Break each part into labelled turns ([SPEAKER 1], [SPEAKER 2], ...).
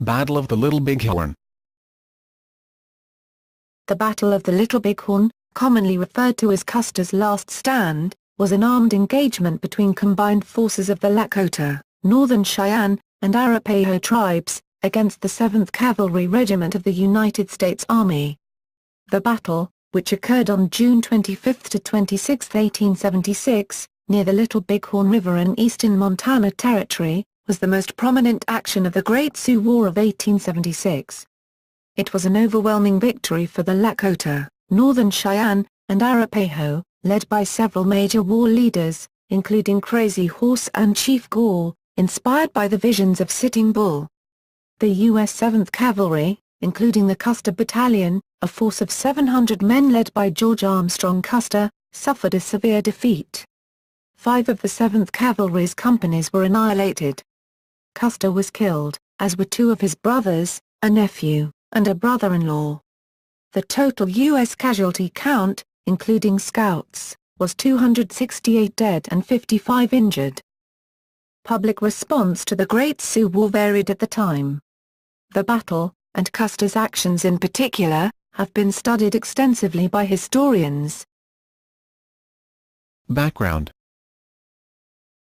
[SPEAKER 1] Battle of the Little Bighorn.
[SPEAKER 2] The Battle of the Little Bighorn, commonly referred to as Custers Last Stand, was an armed engagement between combined forces of the Lakota, Northern Cheyenne, and Arapaho tribes, against the 7th Cavalry Regiment of the United States Army. The battle, which occurred on June 25 to 26, 1876, near the Little Bighorn River in eastern Montana Territory, was the most prominent action of the Great Sioux War of 1876. It was an overwhelming victory for the Lakota, Northern Cheyenne, and Arapaho, led by several major war leaders, including Crazy Horse and Chief Gall, inspired by the visions of Sitting Bull. The U.S. 7th Cavalry, including the Custer Battalion, a force of 700 men led by George Armstrong Custer, suffered a severe defeat. 5 of the 7th Cavalry's companies were annihilated. Custer was killed, as were 2 of his brothers, a nephew, and a brother-in-law. The total U.S. casualty count, including scouts, was 268 dead and 55 injured. Public response to the Great Sioux War varied at the time. The battle, and Custer's actions in particular, have been studied extensively by historians.
[SPEAKER 1] Background.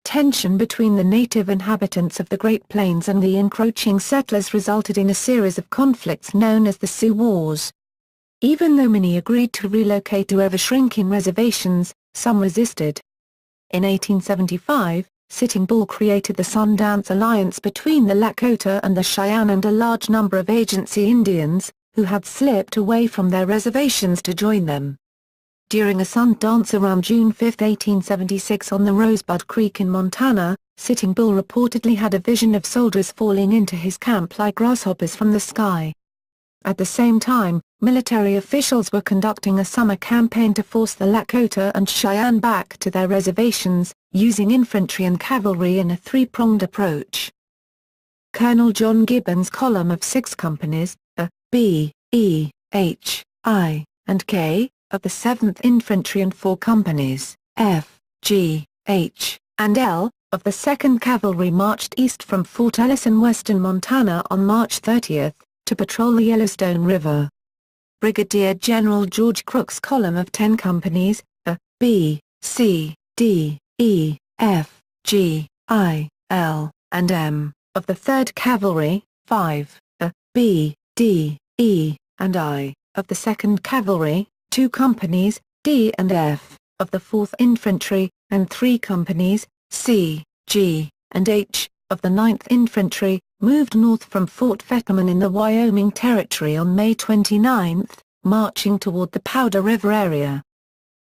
[SPEAKER 2] Tension between the native inhabitants of the Great Plains and the encroaching settlers resulted in a series of conflicts known as the Sioux Wars. Even though many agreed to relocate to ever-shrinking reservations, some resisted. In 1875, Sitting Bull created the Sundance Alliance between the Lakota and the Cheyenne and a large number of agency Indians, who had slipped away from their reservations to join them. During a Sundance around June 5, 1876 on the Rosebud Creek in Montana, Sitting Bull reportedly had a vision of soldiers falling into his camp like grasshoppers from the sky. At the same time, military officials were conducting a summer campaign to force the Lakota and Cheyenne back to their reservations, using infantry and cavalry in a three-pronged approach. Colonel John Gibbon's column of 6 companies, A, B, E, H, I, and K, of the 7th Infantry and 4 companies, F, G, H, and L, of the 2nd Cavalry marched east from Fort Ellis in western Montana on March 30, to patrol the Yellowstone River. Brigadier General George Crook's column of 10 companies, A, B, C, D, E, F, G, I, L, and M, of the 3rd Cavalry, 5, A, B, D, E, and I, of the 2nd Cavalry, 2 companies, D and F, of the 4th Infantry, and 3 companies, C, G, and H, of the 9th Infantry, moved north from Fort Fetterman in the Wyoming Territory on May 29, marching toward the Powder River area.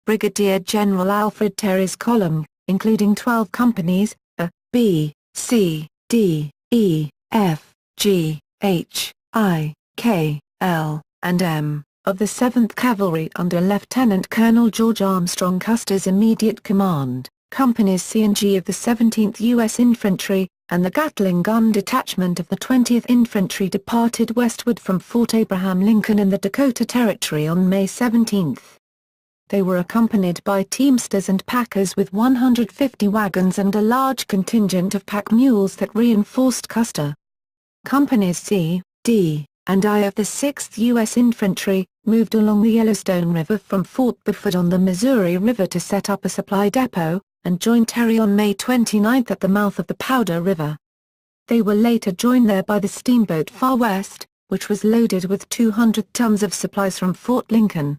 [SPEAKER 2] Brigadier General Alfred Terry's column, including 12 companies, A, B, C, D, E, F, G, H, I, K, L, and M, of the 7th Cavalry under Lieutenant Colonel George Armstrong Custer's immediate command, Companies C and G of the 17th U.S. Infantry, and the Gatling Gun Detachment of the 20th Infantry departed westward from Fort Abraham Lincoln in the Dakota Territory on May 17. They were accompanied by teamsters and packers with 150 wagons and a large contingent of pack mules that reinforced Custer. Companies C, D, and I of the 6th U.S. Infantry, moved along the Yellowstone River from Fort Buford on the Missouri River to set up a supply depot, and joined Terry on May 29 at the mouth of the Powder River. They were later joined there by the steamboat Far West, which was loaded with 200 tons of supplies from Fort Lincoln.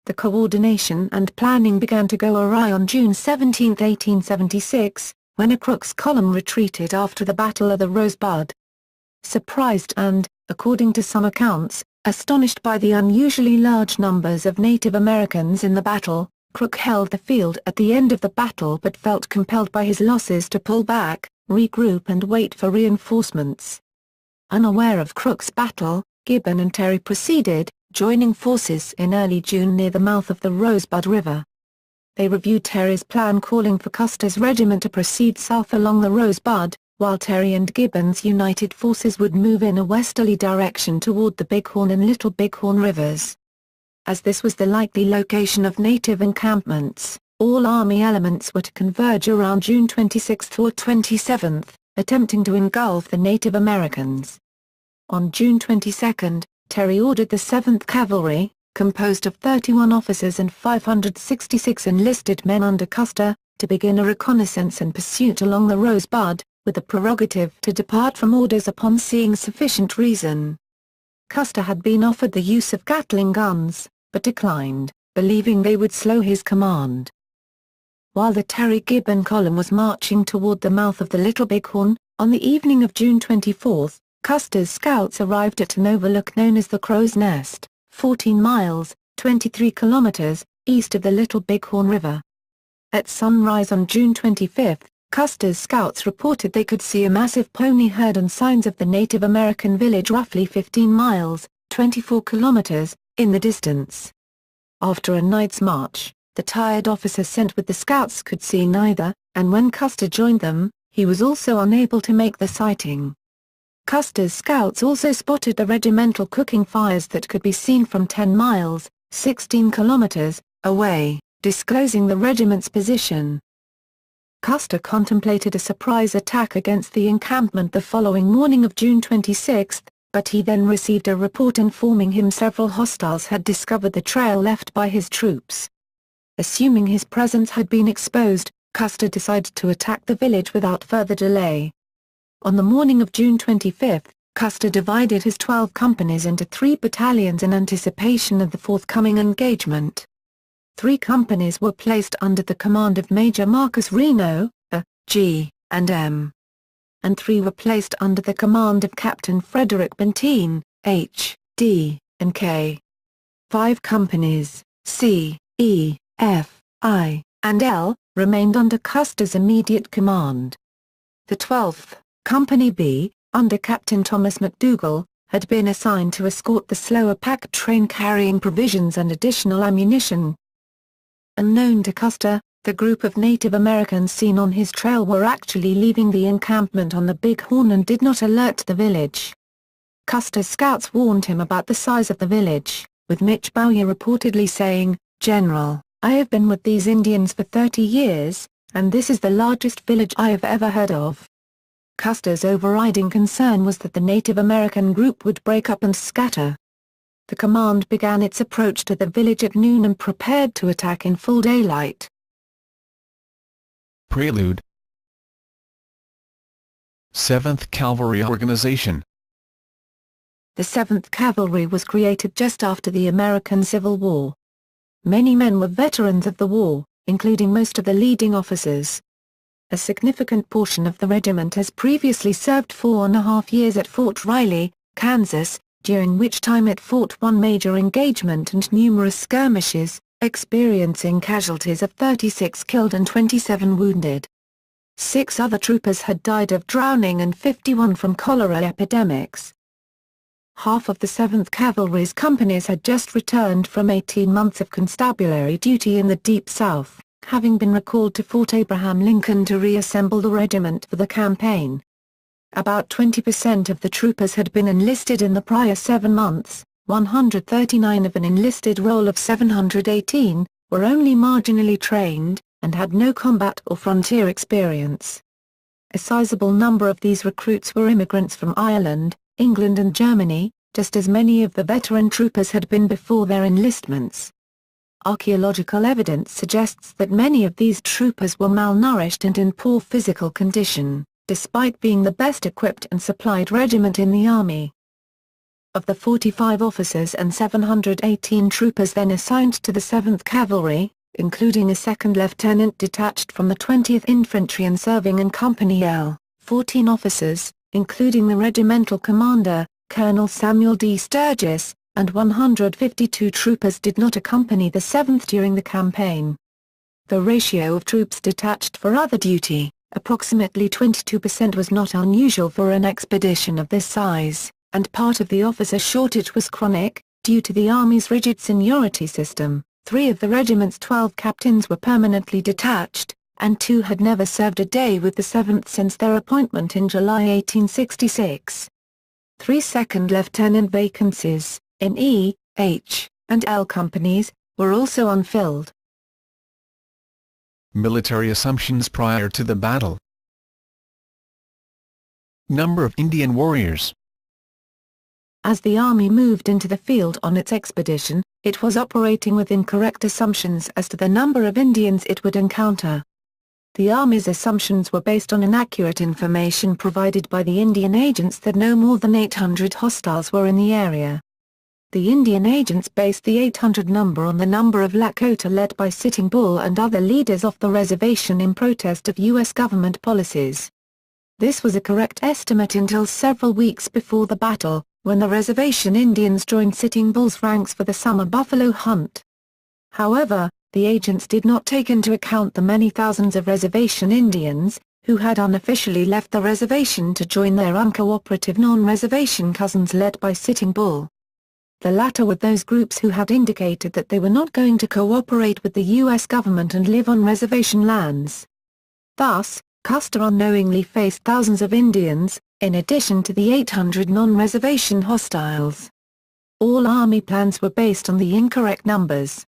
[SPEAKER 2] The coordination and planning began to go awry on June 17, 1876, when a Crook's column retreated after the Battle of the Rosebud. Surprised and, according to some accounts, astonished by the unusually large numbers of Native Americans in the battle, Crook held the field at the end of the battle but felt compelled by his losses to pull back, regroup and wait for reinforcements. Unaware of Crook's battle, Gibbon and Terry proceeded, joining forces in early June near the mouth of the Rosebud River. They reviewed Terry's plan calling for Custer's regiment to proceed south along the Rosebud, while Terry and Gibbon's united forces would move in a westerly direction toward the Bighorn and Little Bighorn rivers. As this was the likely location of native encampments, all Army elements were to converge around June 26 or 27, attempting to engulf the Native Americans. On June 22, Terry ordered the 7th Cavalry, composed of 31 officers and 566 enlisted men under Custer, to begin a reconnaissance and pursuit along the Rosebud, with the prerogative to depart from orders upon seeing sufficient reason. Custer had been offered the use of Gatling guns, but declined, believing they would slow his command. While the Terry Gibbon column was marching toward the mouth of the Little Bighorn, on the evening of June 24, Custer's scouts arrived at an overlook known as the Crow's Nest, 14 miles, 23 kilometers, east of the Little Bighorn River. At sunrise on June 25, Custer's scouts reported they could see a massive pony herd and signs of the Native American village roughly 15 miles, 24 kilometers, in the distance. After a night's march, the tired officer sent with the scouts could see neither, and when Custer joined them, he was also unable to make the sighting. Custer's scouts also spotted the regimental cooking fires that could be seen from 10 miles, 16 kilometers, away, disclosing the regiment's position. Custer contemplated a surprise attack against the encampment the following morning of June 26, but he then received a report informing him several hostiles had discovered the trail left by his troops. Assuming his presence had been exposed, Custer decided to attack the village without further delay. On the morning of June 25, Custer divided his 12 companies into 3 battalions in anticipation of the forthcoming engagement. 3 companies were placed under the command of Major Marcus Reno, A, G, and M. And 3 were placed under the command of Captain Frederick Benteen, H, D, and K. 5 companies, C, E, F, I, and L, remained under Custer's immediate command. The 12th, Company B, under Captain Thomas McDougall, had been assigned to escort the slower pack train carrying provisions and additional ammunition. Unknown to Custer, the group of Native Americans seen on his trail were actually leaving the encampment on the Bighorn and did not alert the village. Custer's scouts warned him about the size of the village, with Mitch Bowyer reportedly saying, "General, I have been with these Indians for 30 years, and this is the largest village I have ever heard of." Custer's overriding concern was that the Native American group would break up and scatter. The command began its approach to the village at noon and prepared to attack in full daylight.
[SPEAKER 1] Prelude. 7th Cavalry Organization.
[SPEAKER 2] The 7th Cavalry was created just after the American Civil War. Many men were veterans of the war, including most of the leading officers. A significant portion of the regiment has previously served 4.5 years at Fort Riley, Kansas, during which time it fought one major engagement and numerous skirmishes, experiencing casualties of 36 killed and 27 wounded. 6 other troopers had died of drowning and 51 from cholera epidemics. Half of the 7th Cavalry's companies had just returned from 18 months of constabulary duty in the Deep South, having been recalled to Fort Abraham Lincoln to reassemble the regiment for the campaign. About 20% of the troopers had been enlisted in the prior 7 months, 139 of an enlisted roll of 718, were only marginally trained, and had no combat or frontier experience. A sizable number of these recruits were immigrants from Ireland, England and Germany, just as many of the veteran troopers had been before their enlistments. Archaeological evidence suggests that many of these troopers were malnourished and in poor physical condition, despite being the best equipped and supplied regiment in the Army. Of the 45 officers and 718 troopers then assigned to the 7th Cavalry, including a second lieutenant detached from the 20th Infantry and serving in Company L, 14 officers, including the regimental commander, Colonel Samuel D. Sturgis, and 152 troopers did not accompany the 7th during the campaign. The ratio of troops detached for other duty, approximately 22%, was not unusual for an expedition of this size, and part of the officer shortage was chronic, due to the Army's rigid seniority system. 3 of the regiment's 12 captains were permanently detached, and 2 had never served a day with the 7th since their appointment in July 1866. 3 second lieutenant vacancies, in E, H, and L companies, were also unfilled.
[SPEAKER 1] Military assumptions prior to the battle. Number of Indian warriors.
[SPEAKER 2] As the Army moved into the field on its expedition, it was operating with incorrect assumptions as to the number of Indians it would encounter. The Army's assumptions were based on inaccurate information provided by the Indian agents that no more than 800 hostiles were in the area. The Indian agents based the 800 number on the number of Lakota led by Sitting Bull and other leaders off the reservation in protest of U.S. government policies. This was a correct estimate until several weeks before the battle, when the reservation Indians joined Sitting Bull's ranks for the summer buffalo hunt. However, the agents did not take into account the many thousands of reservation Indians, who had unofficially left the reservation to join their uncooperative non-reservation cousins led by Sitting Bull. The latter were those groups who had indicated that they were not going to cooperate with the U.S. government and live on reservation lands. Thus, Custer unknowingly faced thousands of Indians, in addition to the 800 non-reservation hostiles. All Army plans were based on the incorrect numbers.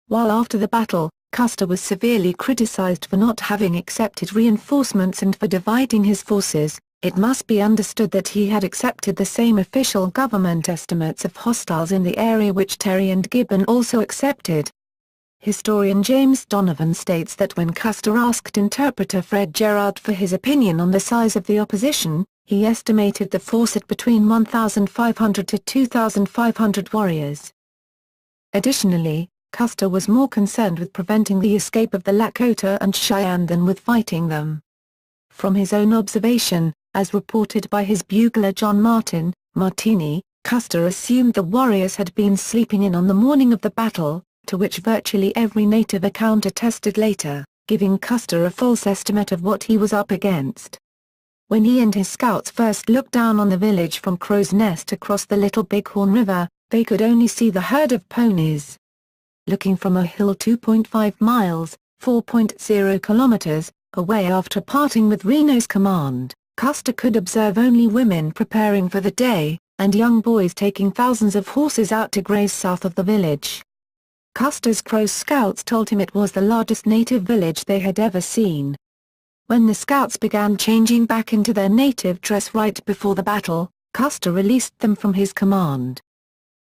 [SPEAKER 2] While after the battle, Custer was severely criticized for not having accepted reinforcements and for dividing his forces, it must be understood that he had accepted the same official government estimates of hostiles in the area which Terry and Gibbon also accepted. Historian James Donovan states that when Custer asked interpreter Fred Gerard for his opinion on the size of the opposition, he estimated the force at between 1,500 to 2,500 warriors. Additionally, Custer was more concerned with preventing the escape of the Lakota and Cheyenne than with fighting them. From his own observation, as reported by his bugler John Martini, Custer assumed the warriors had been sleeping in on the morning of the battle, to which virtually every native account attested later, giving Custer a false estimate of what he was up against. When he and his scouts first looked down on the village from Crow's Nest across the Little Bighorn River, they could only see the herd of ponies. Looking from a hill 2.5 miles, 4.0 kilometers, away after parting with Reno's command, Custer could observe only women preparing for the day, and young boys taking thousands of horses out to graze south of the village. Custer's Crow scouts told him it was the largest native village they had ever seen. When the scouts began changing back into their native dress right before the battle, Custer released them from his command.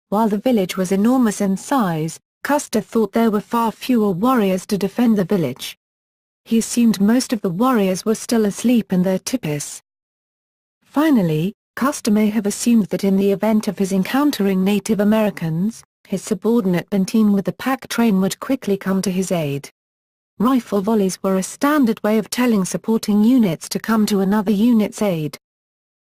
[SPEAKER 2] While the village was enormous in size, Custer thought there were far fewer warriors to defend the village. He assumed most of the warriors were still asleep in their tipis. Finally, Custer may have assumed that in the event of his encountering Native Americans, his subordinate Benteen with the pack train would quickly come to his aid. Rifle volleys were a standard way of telling supporting units to come to another unit's aid.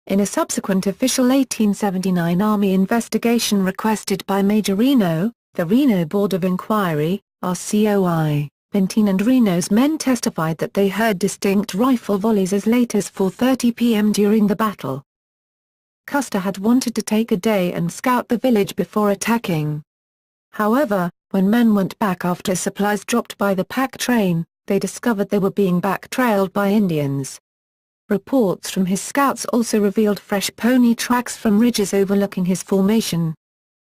[SPEAKER 2] In a subsequent official 1879 Army investigation requested by Major Reno, the Reno Board of Inquiry, RCOI, Benteen and Reno's men testified that they heard distinct rifle volleys as late as 4:30 p.m. during the battle. Custer had wanted to take a day and scout the village before attacking. However, when men went back after supplies dropped by the pack train, they discovered they were being back-trailed by Indians. Reports from his scouts also revealed fresh pony tracks from ridges overlooking his formation.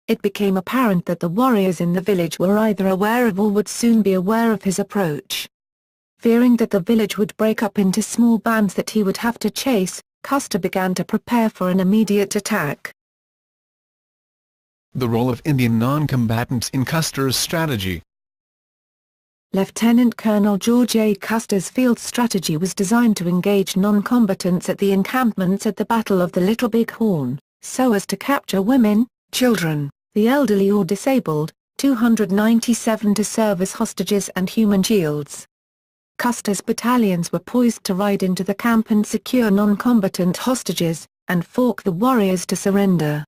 [SPEAKER 2] It became apparent that the warriors in the village were either aware of or would soon be aware of his approach. Fearing that the village would break up into small bands that he would have to chase, Custer began to prepare for an immediate attack.
[SPEAKER 1] The role of Indian non-combatants in Custer's strategy.
[SPEAKER 2] Lieutenant Colonel George A. Custer's field strategy was designed to engage non-combatants at the encampments at the Battle of the Little Bighorn, so as to capture women, children, the elderly or disabled, 297 to serve as hostages and human shields. Custer's battalions were poised to ride into the camp and secure non-combatant hostages, and force the warriors to surrender.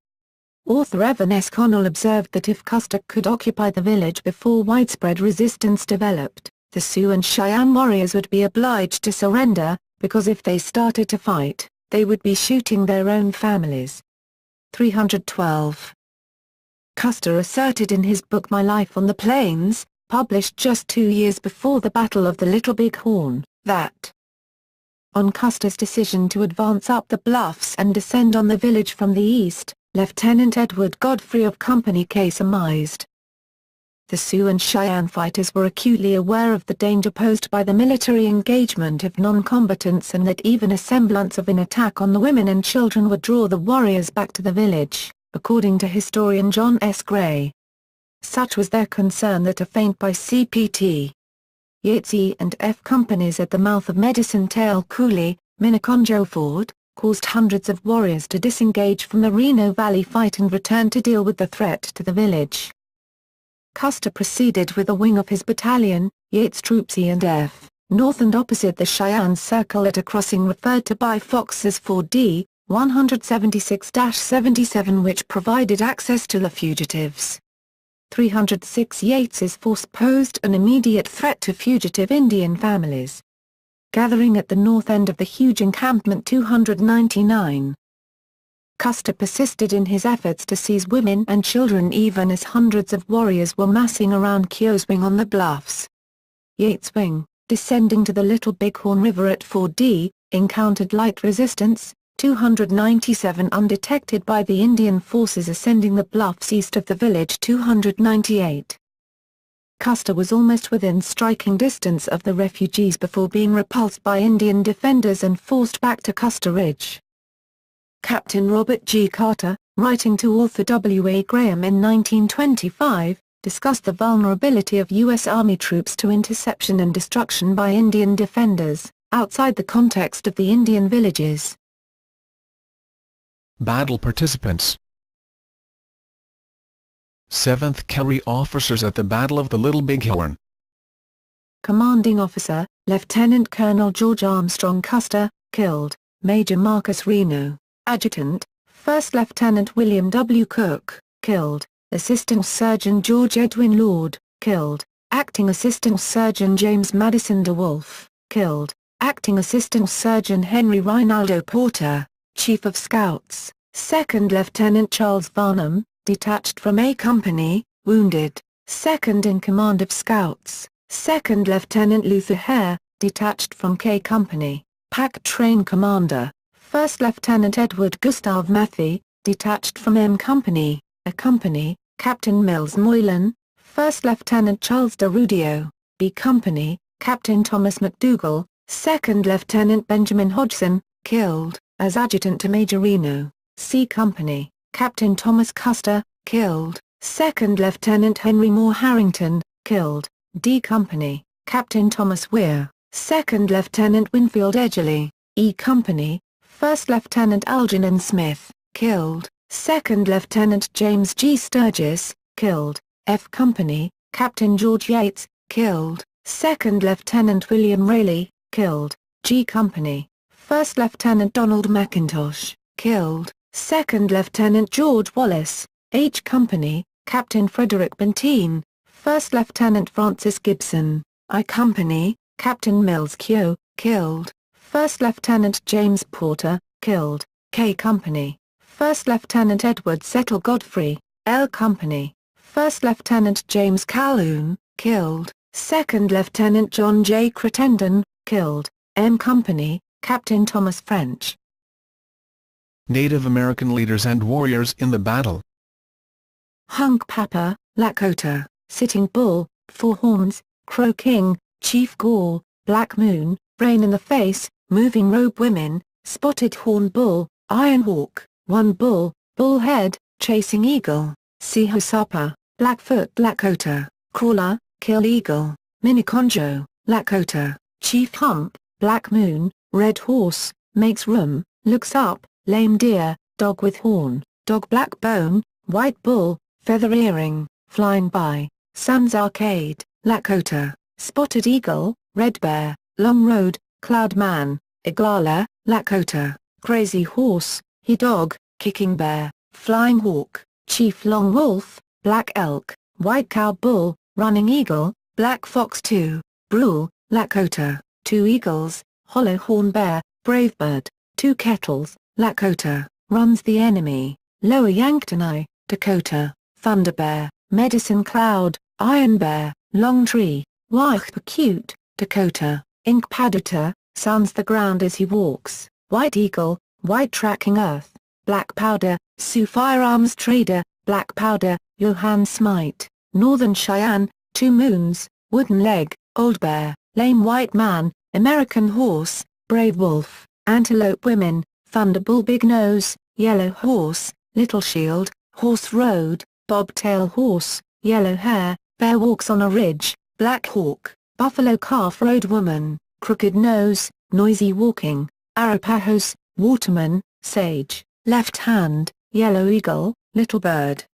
[SPEAKER 2] Author Evan S. Connell observed that if Custer could occupy the village before widespread resistance developed, the Sioux and Cheyenne warriors would be obliged to surrender, because if they started to fight, they would be shooting their own families. 312. Custer asserted in his book My Life on the Plains, published just 2 years before the Battle of the Little Bighorn, that on Custer's decision to advance up the bluffs and descend on the village from the east, Lieutenant Edward Godfrey of Company K surmised. The Sioux and Cheyenne fighters were acutely aware of the danger posed by the military engagement of non-combatants and that even a semblance of an attack on the women and children would draw the warriors back to the village, according to historian John S. Gray. Such was their concern that a feint by CPT. Yates E and F companies at the mouth of Medicine Tail Coulee, Miniconjo Ford, caused hundreds of warriors to disengage from the Reno Valley fight and return to deal with the threat to the village. Custer proceeded with a wing of his battalion, Yates Troops E and F, north and opposite the Cheyenne Circle at a crossing referred to by Fox as Ford D. 176-77, which provided access to the fugitives. 306 Yates's force posed an immediate threat to fugitive Indian families. Gathering at the north end of the huge encampment 299. Custer persisted in his efforts to seize women and children even as hundreds of warriors were massing around Keogh's wing on the bluffs. Yates' wing, descending to the Little Bighorn River at Ford D, encountered light resistance, 297 undetected by the Indian forces ascending the bluffs east of the village 298. Custer was almost within striking distance of the refugees before being repulsed by Indian defenders and forced back to Custer Ridge. Captain Robert G. Carter, writing to author W. A. Graham in 1925, discussed the vulnerability of U.S. Army troops to interception and destruction by Indian defenders, outside the context of the Indian villages.
[SPEAKER 1] Battle participants. 7th Cavalry officers at the Battle of the Little Bighorn.
[SPEAKER 2] Commanding Officer, Lieutenant Colonel George Armstrong Custer, killed. Major Marcus Reno, Adjutant, 1st Lieutenant William W. Cook, killed. Assistant Surgeon George Edwin Lord, killed. Acting Assistant Surgeon James Madison DeWolf, killed. Acting Assistant Surgeon Henry Rinaldo Porter, Chief of Scouts, 2nd Lieutenant Charles Varnum, detached from A Company, wounded. 2nd in command of Scouts, 2nd Lieutenant Luther Hare, detached from K Company, Pack Train Commander, 1st Lieutenant Edward Gustav Matthey, detached from M Company, A Company, Captain Mills Moylan, 1st Lieutenant Charles DeRudio, B Company, Captain Thomas McDougall, 2nd Lieutenant Benjamin Hodgson, killed. As Adjutant to Major Reno, C Company, Captain Thomas Custer, killed. 2nd Lieutenant Henry Moore Harrington, killed. D Company, Captain Thomas Weir, 2nd Lieutenant Winfield Edgerly, E Company, 1st Lieutenant Algernon Smith, killed. 2nd Lieutenant James G. Sturgis, killed. F Company, Captain George Yates, killed. 2nd Lieutenant William Rayleigh, killed. G Company, 1st Lieutenant Donald McIntosh, killed. 2nd Lieutenant George Wallace, H Company, Captain Frederick Benteen, 1st Lieutenant Francis Gibson, I Company, Captain Mills Keogh, killed. 1st Lieutenant James Porter, killed. K Company, 1st Lieutenant Edward Settle Godfrey, L Company, 1st Lieutenant James Calhoun, killed. 2nd Lieutenant John J. Crittenden, killed. M Company, Captain Thomas French.
[SPEAKER 1] Native American leaders and warriors in the battle.
[SPEAKER 2] Hunk Papa, Lakota, Sitting Bull, Four Horns, Crow King, Chief Gall, Black Moon, Rain in the Face, Moving Robe Women, Spotted Horn Bull, Iron Hawk, One Bull, Bullhead, Chasing Eagle, Sihosapa, Blackfoot Lakota, Crawler, Kill Eagle, Miniconjo, Lakota, Chief Hump, Black Moon, Red Horse, Makes Room, Looks Up, Lame Deer, Dog with Horn, Dog Black Bone, White Bull, Feather Earring, Flying By, Sam's Arcade, Lakota, Spotted Eagle, Red Bear, Long Road, Cloud Man, Iglala, Lakota, Crazy Horse, He Dog, Kicking Bear, Flying Hawk, Chief Long Wolf, Black Elk, White Cow Bull, Running Eagle, Black Fox 2, Brule, Lakota, Two Eagles, Hollow Horn Bear, Brave Bird, Two Kettles, Lakota, Runs the Enemy, Lower Yanktonai, Dakota, Thunder Bear, Medicine Cloud, Iron Bear, Long Tree, Wahpacute, Dakota, Ink Padota, Sounds the Ground as He Walks, White Eagle, White Tracking Earth, Black Powder, Sioux Firearms Trader, Black Powder, Johann Smite, Northern Cheyenne, Two Moons, Wooden Leg, Old Bear, Lame White Man, American Horse, Brave Wolf, Antelope Women, Thunderbull Big Nose, Yellow Horse, Little Shield, Horse Road, Bobtail Horse, Yellow Hare, Bear Walks on a Ridge, Black Hawk, Buffalo Calf Road Woman, Crooked Nose, Noisy Walking, Arapahoes, Waterman, Sage, Left Hand, Yellow Eagle, Little Bird.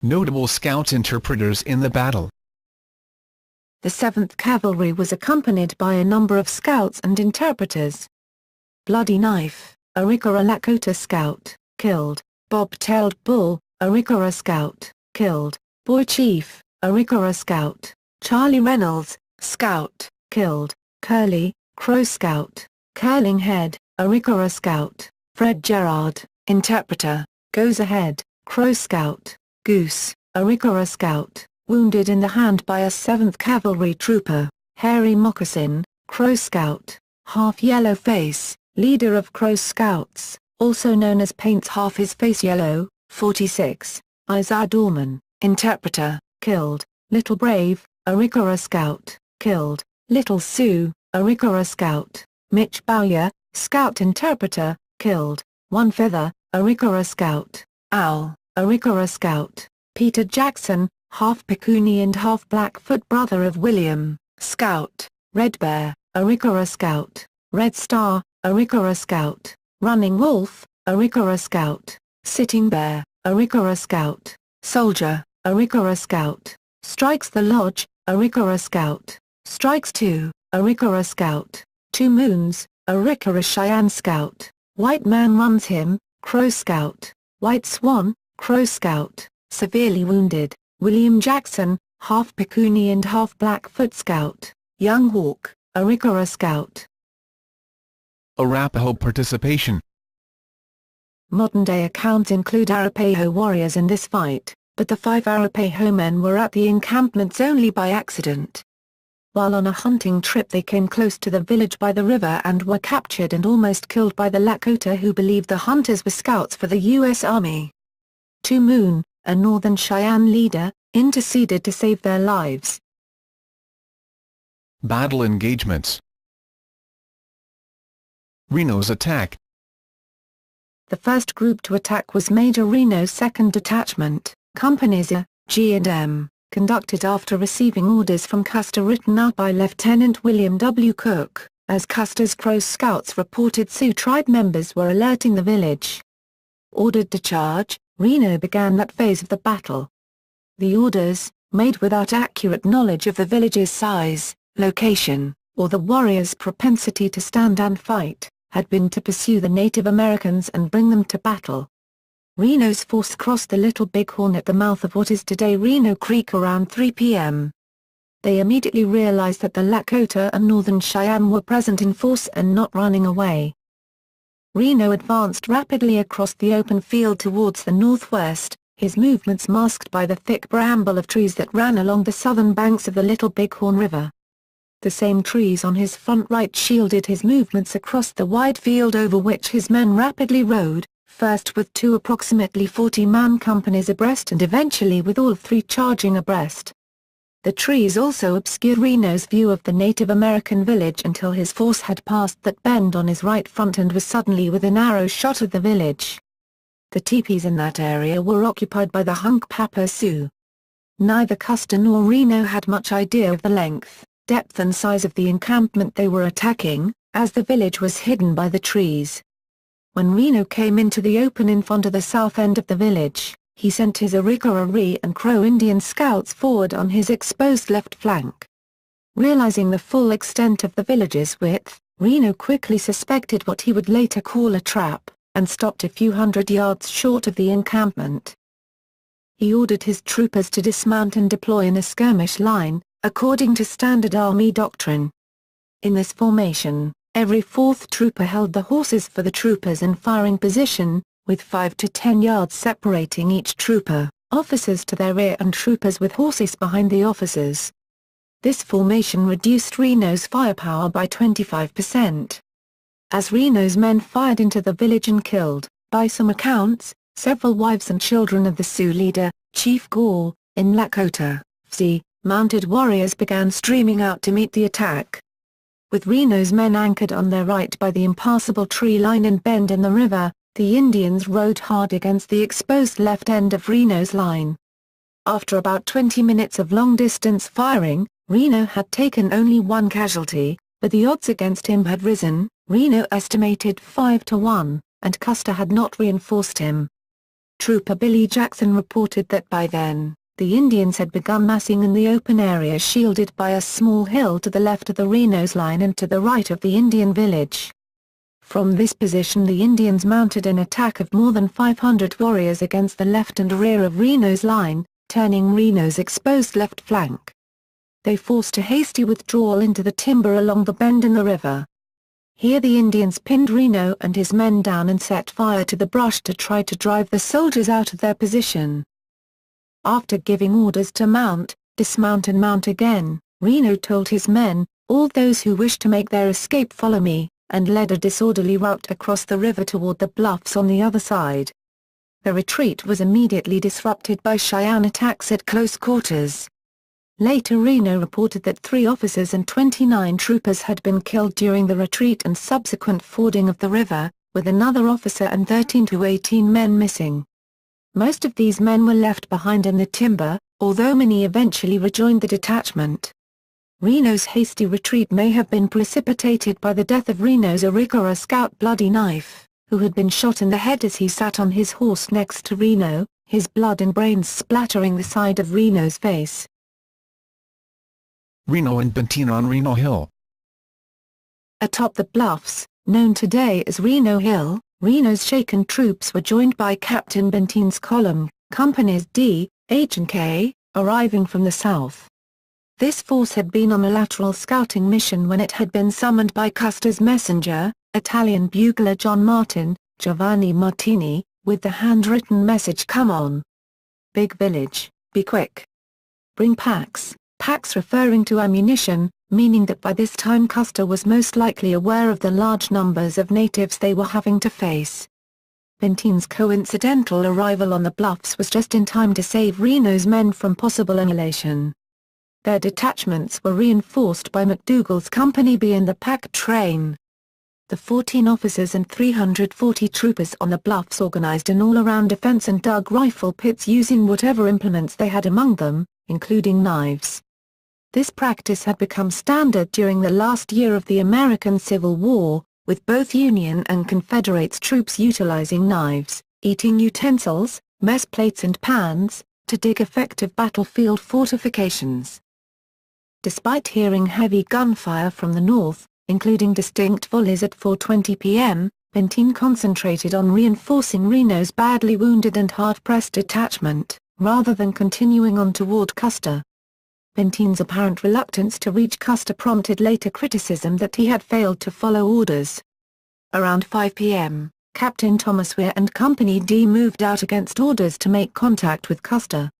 [SPEAKER 1] Notable Scouts interpreters in the battle.
[SPEAKER 2] The 7th Cavalry was accompanied by a number of scouts and interpreters. Bloody Knife, Arikara Lakota Scout, killed. Bob-tailed Bull, Arikara Scout, killed. Boy Chief, Arikara Scout. Charlie Reynolds, Scout, killed. Curly, Crow Scout. Curling Head, Arikara Scout. Fred Gerard, Interpreter, Goes Ahead, Crow Scout. Goose, Arikara Scout, wounded in the hand by a 7th Cavalry trooper. Hairy Moccasin, Crow Scout. Half Yellow Face, leader of Crow Scouts, also known as Paints Half His Face Yellow, 46. Isaiah Dorman, Interpreter, killed. Little Brave, Arikara Scout, killed. Little Sioux, Arikara Scout. Mitch Bowyer, Scout Interpreter, killed. One Feather, Arikara Scout. Owl, Arikara Scout. Peter Jackson, half Picooney and half Blackfoot brother of William, Scout. Red Bear, Arikara Scout. Red Star, Arikara Scout. Running Wolf, Arikara Scout. Sitting Bear, Arikara Scout. Soldier, Arikara Scout. Strikes the Lodge, Arikara Scout. Strikes 2, Arikara Scout. 2 Moons, Arikara Cheyenne Scout. White Man Runs Him, Crow Scout. White Swan, Crow Scout. Severely Wounded, William Jackson, half Picooney and half Blackfoot Scout. Young Hawk, Arikara Scout.
[SPEAKER 1] Arapaho participation.
[SPEAKER 2] Modern-day accounts include Arapaho warriors in this fight, but the 5 Arapaho men were at the encampments only by accident. While on a hunting trip they came close to the village by the river and were captured and almost killed by the Lakota who believed the hunters were scouts for the U.S. Army. Two Moon, a Northern Cheyenne leader, interceded to save their lives.
[SPEAKER 1] Battle engagements. Reno's attack.
[SPEAKER 2] The first group to attack was Major Reno's 2nd Detachment, Companies A, G and M, conducted after receiving orders from Custer written out by Lieutenant William W. Cook, as Custer's Crow Scouts reported Sioux tribe members were alerting the village. Ordered to charge, Reno began that phase of the battle. The orders, made without accurate knowledge of the village's size, location, or the warriors' propensity to stand and fight, had been to pursue the Native Americans and bring them to battle. Reno's force crossed the Little Bighorn at the mouth of what is today Reno Creek around 3 p.m. They immediately realized that the Lakota and Northern Cheyenne were present in force and not running away. Reno advanced rapidly across the open field towards the northwest, his movements masked by the thick bramble of trees that ran along the southern banks of the Little Bighorn River. The same trees on his front right shielded his movements across the wide field over which his men rapidly rode, first with 2 approximately 40-man companies abreast and eventually with all 3 charging abreast. The trees also obscured Reno's view of the Native American village until his force had passed that bend on his right front and was suddenly within arrow shot of the village. The teepees in that area were occupied by the Hunkpapa Sioux. Neither Custer nor Reno had much idea of the length, depth and size of the encampment they were attacking, as the village was hidden by the trees. When Reno came into the open in front of the south end of the village, he sent his Arikara and Crow Indian scouts forward on his exposed left flank. Realizing the full extent of the village's width, Reno quickly suspected what he would later call a trap, and stopped a few hundred yards short of the encampment. He ordered his troopers to dismount and deploy in a skirmish line, according to standard Army doctrine. In this formation, every 4th trooper held the horses for the troopers in firing position, with 5 to 10 yards separating each trooper, officers to their rear and troopers with horses behind the officers. This formation reduced Reno's firepower by 25%. As Reno's men fired into the village and killed, by some accounts, several wives and children of the Sioux leader, Chief Gall, in Lakota, Fsi, mounted warriors began streaming out to meet the attack. With Reno's men anchored on their right by the impassable tree line and bend in the river, the Indians rode hard against the exposed left end of Reno's line. After about 20 minutes of long-distance firing, Reno had taken only one casualty, but the odds against him had risen, Reno estimated 5-1, and Custer had not reinforced him. Trooper Billy Jackson reported that by then, the Indians had begun massing in the open area shielded by a small hill to the left of the Reno's line and to the right of the Indian village. From this position the Indians mounted an attack of more than 500 warriors against the left and rear of Reno's line, turning Reno's exposed left flank. They forced a hasty withdrawal into the timber along the bend in the river. Here the Indians pinned Reno and his men down and set fire to the brush to try to drive the soldiers out of their position. After giving orders to mount, dismount and mount again, Reno told his men, "All those who wish to make their escape follow me," and led a disorderly route across the river toward the bluffs on the other side. The retreat was immediately disrupted by Cheyenne attacks at close quarters. Later Reno reported that 3 officers and 29 troopers had been killed during the retreat and subsequent fording of the river, with another officer and 13 to 18 men missing. Most of these men were left behind in the timber, although many eventually rejoined the detachment. Reno's hasty retreat may have been precipitated by the death of Reno's Arikara scout Bloody Knife, who had been shot in the head as he sat on his horse next to Reno, his blood and brains splattering the side of Reno's face.
[SPEAKER 1] Reno and Benteen on Reno Hill.
[SPEAKER 2] Atop the bluffs, known today as Reno Hill, Reno's shaken troops were joined by Captain Benteen's column, Companies D, H and K, arriving from the south. This force had been on a lateral scouting mission when it had been summoned by Custer's messenger, Italian bugler John Martin, Giovanni Martini, with the handwritten message, "Come on. Big village, be quick. Bring packs," packs referring to ammunition, meaning that by this time Custer was most likely aware of the large numbers of natives they were having to face. Benteen's coincidental arrival on the bluffs was just in time to save Reno's men from possible annihilation. Their detachments were reinforced by McDougall's Company B and the pack train. The 14 officers and 340 troopers on the bluffs organized an all-around defense and dug rifle pits using whatever implements they had among them, including knives. This practice had become standard during the last year of the American Civil War, with both Union and Confederate troops utilizing knives, eating utensils, mess plates and pans, to dig effective battlefield fortifications. Despite hearing heavy gunfire from the north, including distinct volleys at 4:20 p.m., Benteen concentrated on reinforcing Reno's badly wounded and hard-pressed detachment, rather than continuing on toward Custer. Benteen's apparent reluctance to reach Custer prompted later criticism that he had failed to follow orders. Around 5 p.m., Captain Thomas Weir and Company D moved out against orders to make contact with Custer.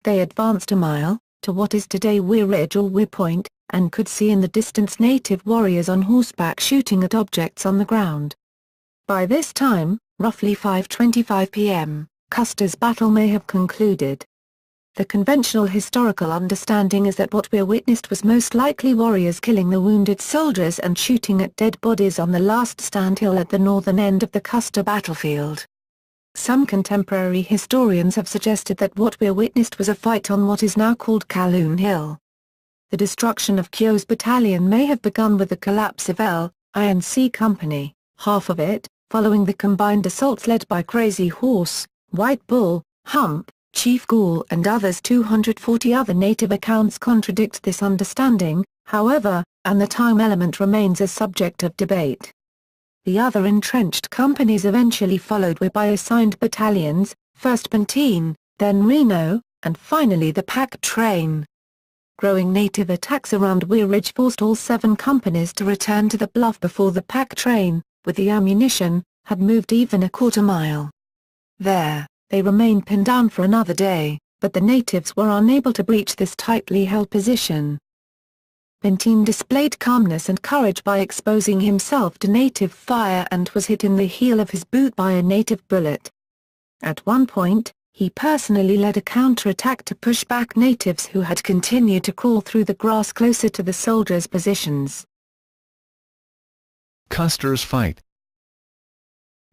[SPEAKER 2] They advanced a mile, to what is today Weir Ridge or Weir Point, and could see in the distance native warriors on horseback shooting at objects on the ground. By this time, roughly 5:25 p.m., Custer's battle may have concluded. The conventional historical understanding is that what Weir witnessed was most likely warriors killing the wounded soldiers and shooting at dead bodies on the Last Stand hill at the northern end of the Custer battlefield. Some contemporary historians have suggested that what Weir witnessed was a fight on what is now called Calhoun Hill. The destruction of Keogh's battalion may have begun with the collapse of L.I.N.C. Company, half of it, following the combined assaults led by Crazy Horse, White Bull, Hump, Chief Gall and others. 240 other native accounts contradict this understanding, however, and the time element remains a subject of debate. The other entrenched companies eventually followed Weir by assigned battalions, first Benteen, then Reno, and finally the pack train. Growing native attacks around Weir Ridge forced all 7 companies to return to the bluff before the pack train, with the ammunition, had moved even a quarter mile. There, they remained pinned down for another day, but the natives were unable to breach this tightly held position. Benteen displayed calmness and courage by exposing himself to native fire and was hit in the heel of his boot by a native bullet. At one point, he personally led a counterattack to push back natives who had continued to crawl through the grass closer to the soldiers' positions.
[SPEAKER 1] Custer's fight.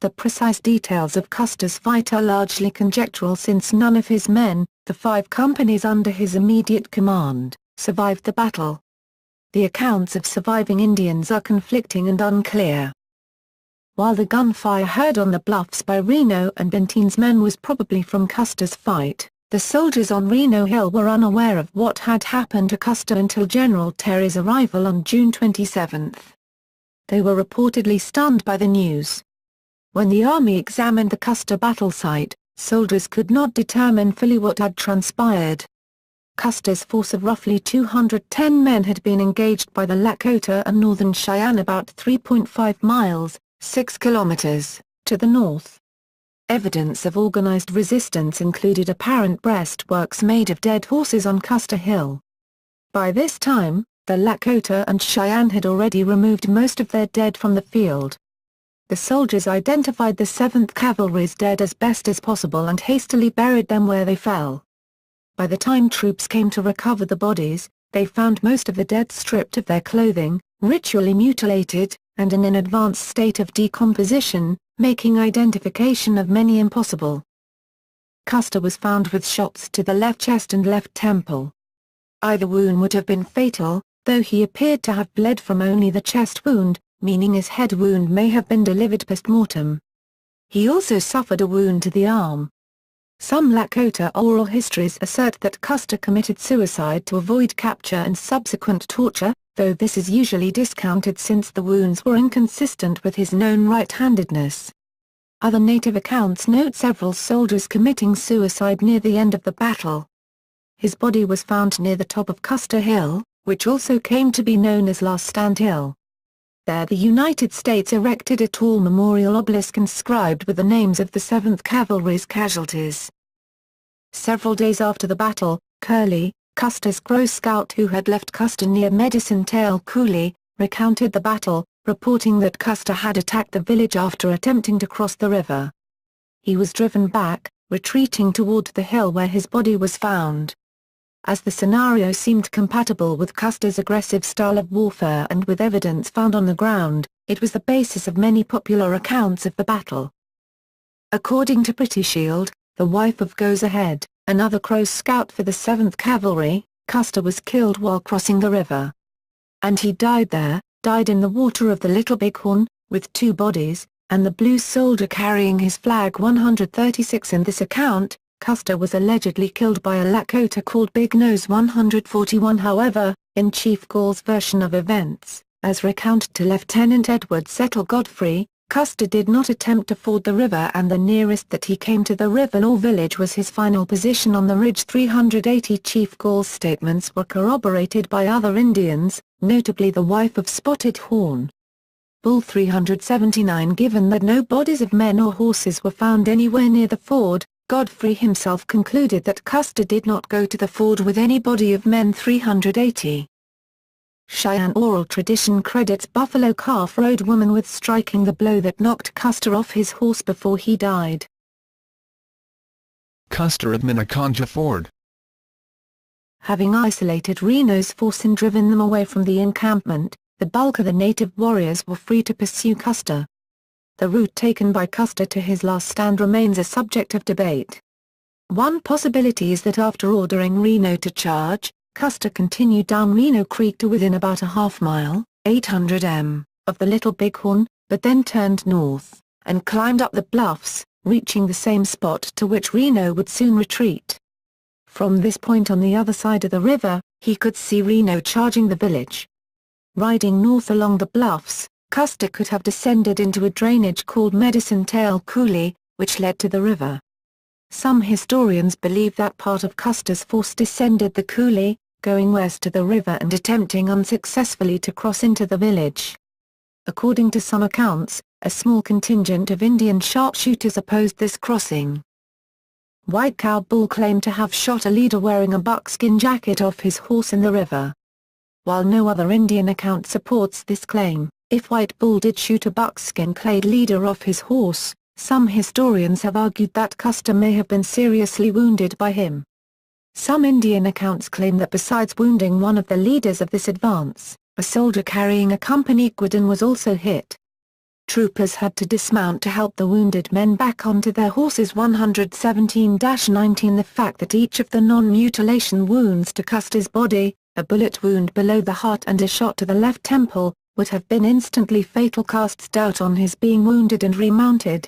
[SPEAKER 2] The precise details of Custer's fight are largely conjectural since none of his men, the 5 companies under his immediate command, survived the battle. The accounts of surviving Indians are conflicting and unclear. While the gunfire heard on the bluffs by Reno and Benteen's men was probably from Custer's fight, the soldiers on Reno Hill were unaware of what had happened to Custer until General Terry's arrival on June 27. They were reportedly stunned by the news. When the army examined the Custer battle site, soldiers could not determine fully what had transpired. Custer's force of roughly 210 men had been engaged by the Lakota and Northern Cheyenne about 3.5 miles, 6 kilometers, to the north. Evidence of organized resistance included apparent breastworks made of dead horses on Custer Hill. By this time, the Lakota and Cheyenne had already removed most of their dead from the field. The soldiers identified the 7th Cavalry's dead as best as possible and hastily buried them where they fell. By the time troops came to recover the bodies, they found most of the dead stripped of their clothing, ritually mutilated, and in an advanced state of decomposition, making identification of many impossible. Custer was found with shots to the left chest and left temple. Either wound would have been fatal, though he appeared to have bled from only the chest wound, meaning his head wound may have been delivered post-mortem. He also suffered a wound to the arm. Some Lakota oral histories assert that Custer committed suicide to avoid capture and subsequent torture, though this is usually discounted since the wounds were inconsistent with his known right-handedness. Other native accounts note several soldiers committing suicide near the end of the battle. His body was found near the top of Custer Hill, which also came to be known as Last Stand Hill. There the United States erected a tall memorial obelisk inscribed with the names of the 7th Cavalry's casualties. Several days after the battle, Curley, Custer's Gross Scout who had left Custer near Medicine Tail Coulee, recounted the battle, reporting that Custer had attacked the village after attempting to cross the river. He was driven back, retreating toward the hill where his body was found. As the scenario seemed compatible with Custer's aggressive style of warfare and with evidence found on the ground, it was the basis of many popular accounts of the battle. According to Pretty Shield, the wife of Goes Ahead, another Crow scout for the 7th Cavalry, Custer was killed while crossing the river. And he died in the water of the Little Bighorn, with 2 bodies, and the blue soldier carrying his flag 136. In this account, Custer was allegedly killed by a Lakota called Big Nose 141. However, in Chief Gall's version of events, as recounted to Lieutenant Edward Settle Godfrey, Custer did not attempt to ford the river and the nearest that he came to the river or village was his final position on the ridge 380. Chief Gall's statements were corroborated by other Indians, notably the wife of Spotted Horn. Bull 379. Given that no bodies of men or horses were found anywhere near the ford, Godfrey himself concluded that Custer did not go to the ford with any body of men. 380. Cheyenne oral tradition credits Buffalo Calf Road woman with striking the blow that knocked Custer off his horse before he died.
[SPEAKER 1] Custer at Minneconjou Ford.
[SPEAKER 2] Having isolated Reno's force and driven them away from the encampment, the bulk of the native warriors were free to pursue Custer. The route taken by Custer to his last stand remains a subject of debate. One possibility is that after ordering Reno to charge, Custer continued down Reno Creek to within about a half-mile, 800 m, of the Little Bighorn, but then turned north, and climbed up the bluffs, reaching the same spot to which Reno would soon retreat. From this point on the other side of the river, he could see Reno charging the village. Riding north along the bluffs, Custer could have descended into a drainage called Medicine Tail Coulee, which led to the river. Some historians believe that part of Custer's force descended the coulee, going west to the river and attempting unsuccessfully to cross into the village. According to some accounts, a small contingent of Indian sharpshooters opposed this crossing. White Cow Bull claimed to have shot a leader wearing a buckskin jacket off his horse in the river. While no other Indian account supports this claim, if White Bull did shoot a buckskin-clad leader off his horse, some historians have argued that Custer may have been seriously wounded by him. Some Indian accounts claim that besides wounding one of the leaders of this advance, a soldier carrying a company guidon was also hit. troopers had to dismount to help the wounded men back onto their horses. 117-19 The fact that each of the non-mutilation wounds to Custer's body, a bullet wound below the heart and a shot to the left temple, would have been instantly fatal casts doubt on his being wounded and remounted.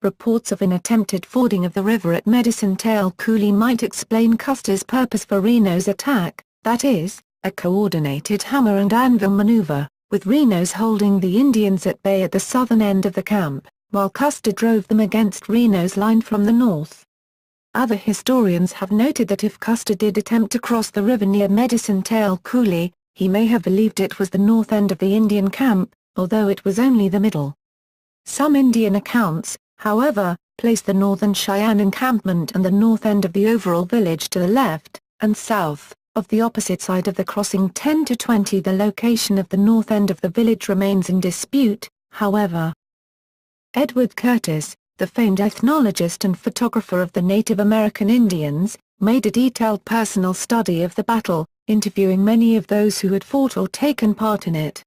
[SPEAKER 2] Reports of an attempted fording of the river at Medicine Tail Coulee might explain Custer's purpose for Reno's attack, that is, a coordinated hammer and anvil maneuver, with Reno's holding the Indians at bay at the southern end of the camp, while Custer drove them against Reno's line from the north. Other historians have noted that if Custer did attempt to cross the river near Medicine Tail Coulee, he may have believed it was the north end of the Indian camp, although it was only the middle. Some Indian accounts, however, place the northern Cheyenne encampment and the north end of the overall village to the left, and south, of the opposite side of the crossing. 10-20 The location of the north end of the village remains in dispute, however. Edward Curtis, the famed ethnologist and photographer of the Native American Indians, made a detailed personal study of the battle, interviewing many of those who had fought or taken part in it.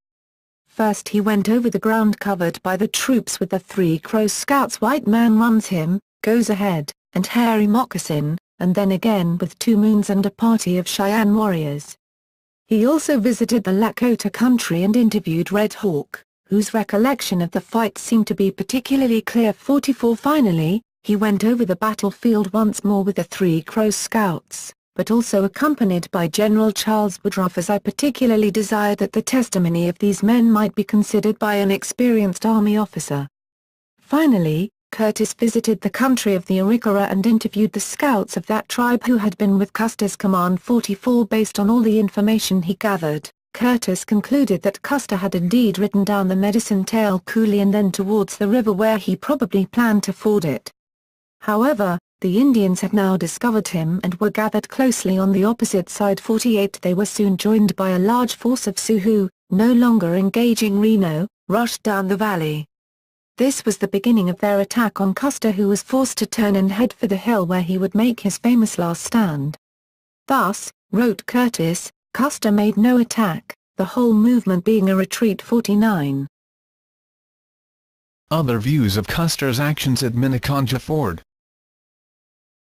[SPEAKER 2] First he went over the ground covered by the troops with the Three Crows Scouts. White Man Runs Him, Goes Ahead, and Hairy Moccasin, and then again with Two Moons and a party of Cheyenne warriors. He also visited the Lakota country and interviewed Red Hawk, whose recollection of the fight seemed to be particularly clear. 44 Finally, he went over the battlefield once more with the Three Crows Scouts, but also accompanied by General Charles Woodruff, as I particularly desired that the testimony of these men might be considered by an experienced Army officer. Finally, Curtis visited the country of the Arikara and interviewed the scouts of that tribe who had been with Custer's Command. 44 Based on all the information he gathered, Curtis concluded that Custer had indeed ridden down the Medicine Tail Coulee and then towards the river where he probably planned to ford it. However, the Indians had now discovered him and were gathered closely on the opposite side. 48 They were soon joined by a large force of Sioux who, no longer engaging Reno, rushed down the valley. This was the beginning of their attack on Custer, who was forced to turn and head for the hill where he would make his famous last stand. Thus, wrote Curtis, Custer made no attack, the whole movement being a retreat. 49
[SPEAKER 1] Other views of Custer's actions at Minneconjou Ford.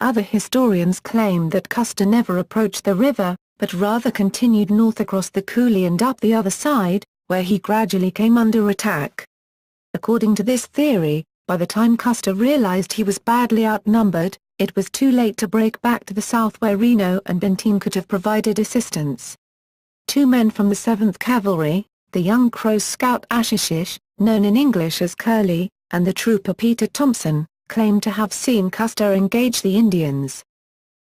[SPEAKER 2] Other historians claim that Custer never approached the river, but rather continued north across the coulee and up the other side, where he gradually came under attack. According to this theory, by the time Custer realized he was badly outnumbered, it was too late to break back to the south where Reno and Benteen could have provided assistance. Two men from the 7th Cavalry, the young Crow scout Ashishish, known in English as Curly, and the trooper Peter Thompson, claimed to have seen Custer engage the Indians.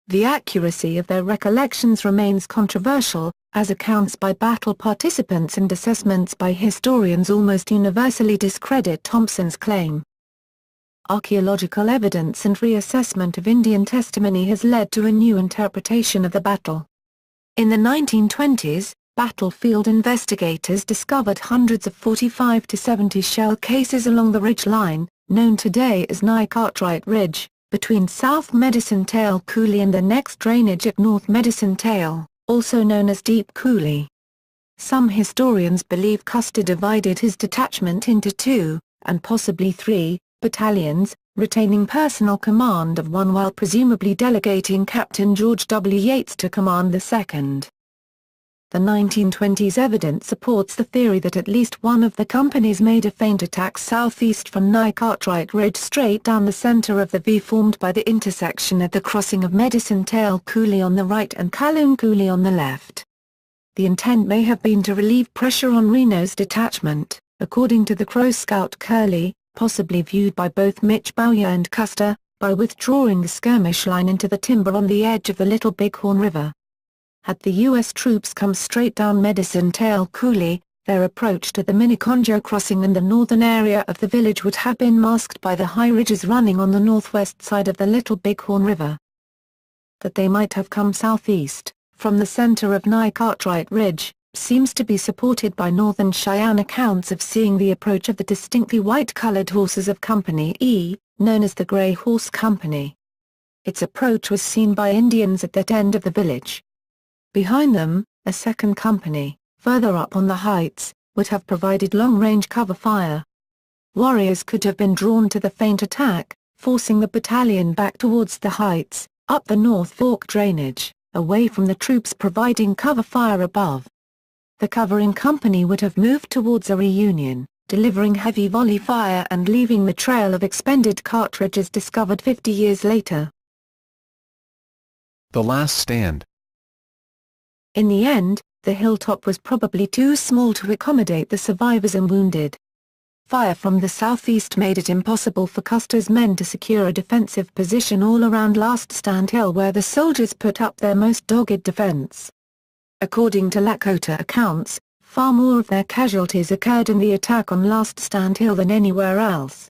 [SPEAKER 2] The accuracy of their recollections remains controversial, as accounts by battle participants and assessments by historians almost universally discredit Thompson's claim. Archaeological evidence and reassessment of Indian testimony has led to a new interpretation of the battle. In the 1920s, battlefield investigators discovered hundreds of 45 to 70 shell cases along the ridge line, known today as Nye Cartwright Ridge, between South Medicine Tail Coulee and the next drainage at North Medicine Tail, also known as Deep Coulee. Some historians believe Custer divided his detachment into 2, and possibly 3, battalions, retaining personal command of one while presumably delegating Captain George W. Yates to command the second. The 1920s evidence supports the theory that at least one of the companies made a feint attack southeast from Nye Cartwright Ridge straight down the center of the V formed by the intersection at the crossing of Medicine Tail Coulee on the right and Calhoun Coulee on the left. The intent may have been to relieve pressure on Reno's detachment, according to the Crow scout Curly, possibly viewed by both Mitch Bowyer and Custer, by withdrawing the skirmish line into the timber on the edge of the Little Bighorn River. Had the U.S. troops come straight down Medicine Tail Coulee, their approach to the Minneconjou crossing and the northern area of the village would have been masked by the high ridges running on the northwest side of the Little Bighorn River. That they might have come southeast, from the center of Nye Cartwright Ridge, seems to be supported by northern Cheyenne accounts of seeing the approach of the distinctly white-colored horses of Company E, known as the Gray Horse Company. Its approach was seen by Indians at that end of the village. Behind them, a second company, further up on the heights, would have provided long-range cover fire. warriors could have been drawn to the feint attack, forcing the battalion back towards the heights, up the North Fork drainage, away from the troops providing cover fire above. The covering company would have moved towards a reunion, delivering heavy volley fire and leaving the trail of expended cartridges discovered 50 years later.
[SPEAKER 1] The Last Stand.
[SPEAKER 2] In the end, the hilltop was probably too small to accommodate the survivors and wounded. Fire from the southeast made it impossible for Custer's men to secure a defensive position all around Last Stand Hill, where the soldiers put up their most dogged defense. According to Lakota accounts, far more of their casualties occurred in the attack on Last Stand Hill than anywhere else.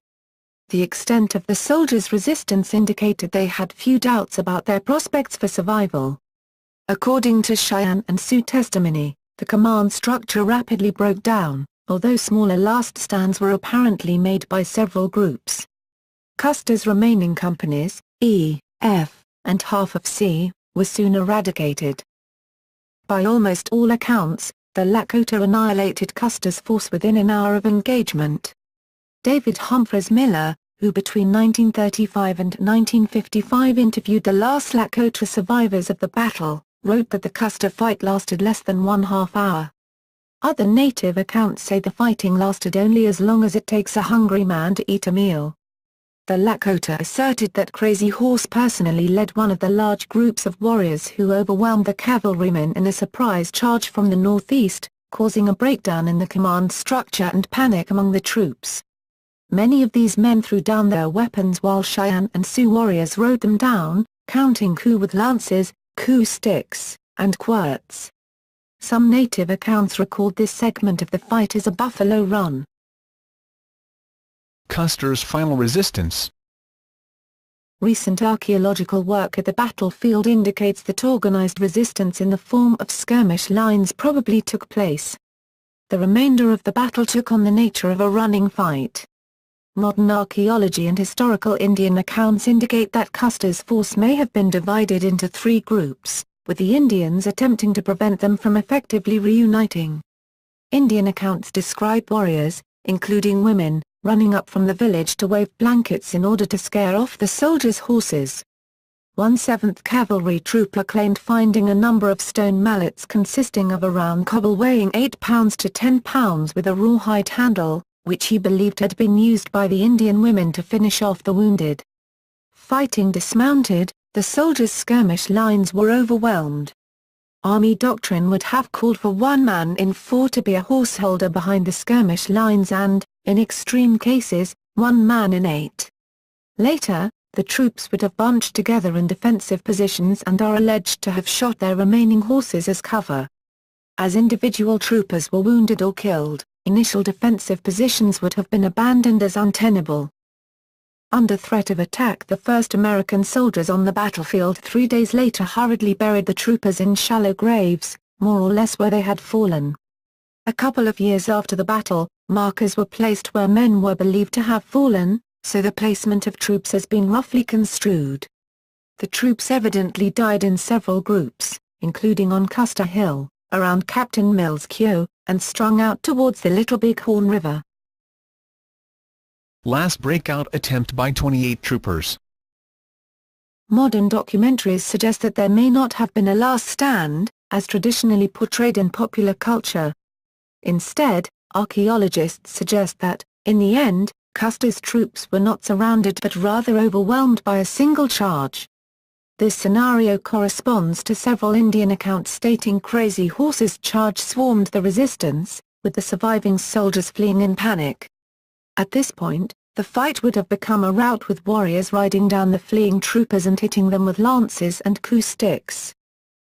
[SPEAKER 2] The extent of the soldiers' resistance indicated they had few doubts about their prospects for survival. According to Cheyenne and Sioux testimony, the command structure rapidly broke down, although smaller last stands were apparently made by several groups. Custer's remaining companies, E, F, and half of C, were soon eradicated. By almost all accounts, the Lakota annihilated Custer's force within an hour of engagement. David Humphreys Miller, who between 1935 and 1955 interviewed the last Lakota survivors of the battle, wrote that the Custer fight lasted less than 1/2 hour. Other native accounts say the fighting lasted only as long as it takes a hungry man to eat a meal. The Lakota asserted that Crazy Horse personally led one of the large groups of warriors who overwhelmed the cavalrymen in a surprise charge from the northeast, causing a breakdown in the command structure and panic among the troops. Many of these men threw down their weapons while Cheyenne and Sioux warriors rode them down, counting coup with lances, coup sticks, and quirts. Some native accounts record this segment of the fight as a buffalo run.
[SPEAKER 1] Custer's final resistance.
[SPEAKER 2] Recent archaeological work at the battlefield indicates that organized resistance in the form of skirmish lines probably took place. The remainder of the battle took on the nature of a running fight. Modern archaeology and historical Indian accounts indicate that Custer's force may have been divided into 3 groups, with the Indians attempting to prevent them from effectively reuniting. Indian accounts describe warriors, including women, running up from the village to wave blankets in order to scare off the soldiers' horses. One 7th Cavalry trooper claimed finding a number of stone mallets consisting of a round cobble weighing 8 pounds to 10 pounds with a rawhide handle, which he believed had been used by the Indian women to finish off the wounded. Fighting dismounted, the soldiers' skirmish lines were overwhelmed. Army doctrine would have called for 1 man in 4 to be a horseholder behind the skirmish lines and, in extreme cases, 1 man in 8. Later, the troops would have bunched together in defensive positions and are alleged to have shot their remaining horses as cover. As individual troopers were wounded or killed, initial defensive positions would have been abandoned as untenable. Under threat of attack, the first American soldiers on the battlefield 3 days later hurriedly buried the troopers in shallow graves, more or less where they had fallen. A couple of years after the battle, markers were placed where men were believed to have fallen, so the placement of troops has been roughly construed. The troops evidently died in several groups, including on Custer Hill, around Captain Mills Keogh, and strung out towards the Little Bighorn River.
[SPEAKER 1] Last breakout attempt by 28 troopers.
[SPEAKER 2] Modern documentaries suggest that there may not have been a last stand, as traditionally portrayed in popular culture. Instead, archaeologists suggest that, in the end, Custer's troops were not surrounded but rather overwhelmed by a single charge. This scenario corresponds to several Indian accounts stating Crazy Horse's charge swarmed the resistance, with the surviving soldiers fleeing in panic. At this point, the fight would have become a rout with warriors riding down the fleeing troopers and hitting them with lances and coup sticks.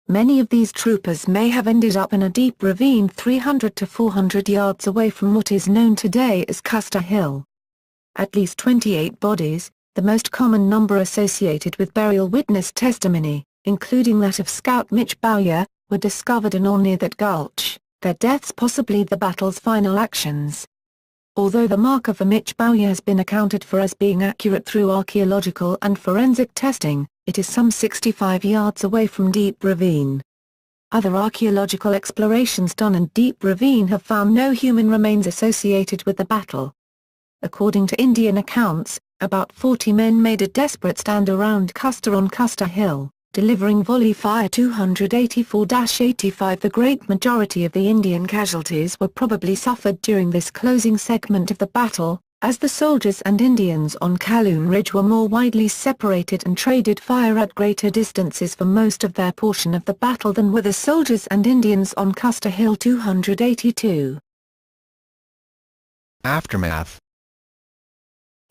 [SPEAKER 2] Many of these troopers may have ended up in a deep ravine 300 to 400 yards away from what is known today as Custer Hill. At least 28 bodies, the most common number associated with burial witness testimony, including that of Scout Mitch Bowyer, were discovered in or near that gulch, their deaths possibly the battle's final actions. Although the marker for Mitch Bowyer has been accounted for as being accurate through archaeological and forensic testing, it is some 65 yards away from Deep Ravine. Other archaeological explorations done in Deep Ravine have found no human remains associated with the battle. According to Indian accounts, about 40 men made a desperate stand around Custer on Custer Hill, delivering volley fire 284-85. The great majority of the Indian casualties were probably suffered during this closing segment of the battle, as the soldiers and Indians on Kaloon Ridge were more widely separated and traded fire at greater distances for most of their portion of the battle than were the soldiers and Indians on Custer Hill 282.
[SPEAKER 1] Aftermath.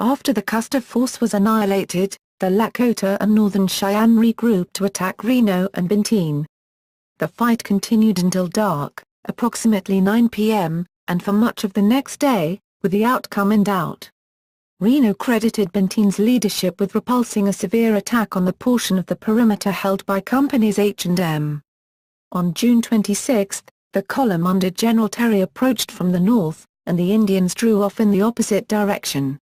[SPEAKER 2] After the Custer force was annihilated, the Lakota and Northern Cheyenne regrouped to attack Reno and Benteen. The fight continued until dark, approximately 9 p.m., and for much of the next day, with the outcome in doubt. Reno credited Benteen's leadership with repulsing a severe attack on the portion of the perimeter held by Companies H and M. On June 26, the column under General Terry approached from the north, and the Indians drew off in the opposite direction.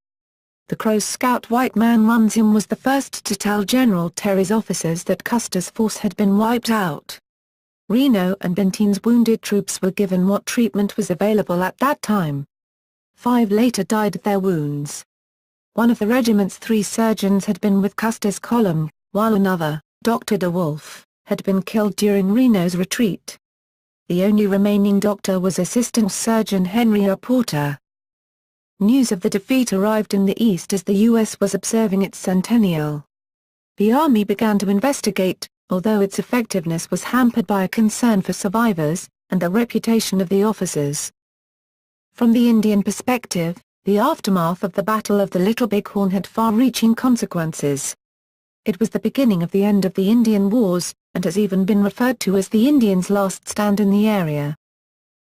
[SPEAKER 2] The Crow's scout White Man Runs Him was the first to tell General Terry's officers that Custer's force had been wiped out. Reno and Benteen's wounded troops were given what treatment was available at that time. 5 later died of their wounds. One of the regiment's 3 surgeons had been with Custer's column, while another, Dr. DeWolf, had been killed during Reno's retreat. The only remaining doctor was Assistant Surgeon Henry R. Porter. News of the defeat arrived in the East as the U.S. was observing its centennial. The Army began to investigate, although its effectiveness was hampered by a concern for survivors, and the reputation of the officers. From the Indian perspective, the aftermath of the Battle of the Little Bighorn had far-reaching consequences. It was the beginning of the end of the Indian Wars, and has even been referred to as the Indians' last stand in the area.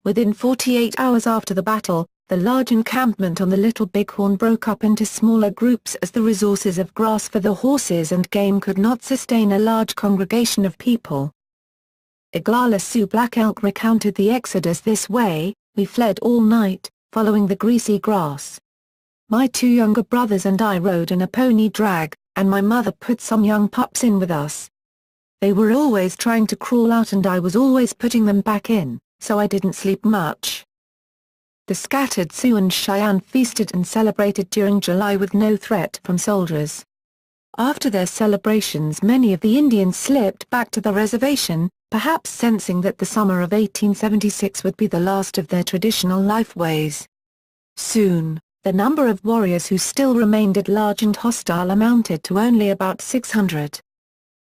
[SPEAKER 2] Within 48 hours after the battle, the large encampment on the Little Bighorn broke up into smaller groups as the resources of grass for the horses and game could not sustain a large congregation of people. Iglala Sioux Black Elk recounted the exodus this way: "We fled all night, following the greasy grass. My 2 younger brothers and I rode in a pony drag, and my mother put some young pups in with us. They were always trying to crawl out and I was always putting them back in, so I didn't sleep much." The scattered Sioux and Cheyenne feasted and celebrated during July with no threat from soldiers. After their celebrations, many of the Indians slipped back to the reservation, perhaps sensing that the summer of 1876 would be the last of their traditional lifeways. Soon, the number of warriors who still remained at large and hostile amounted to only about 600.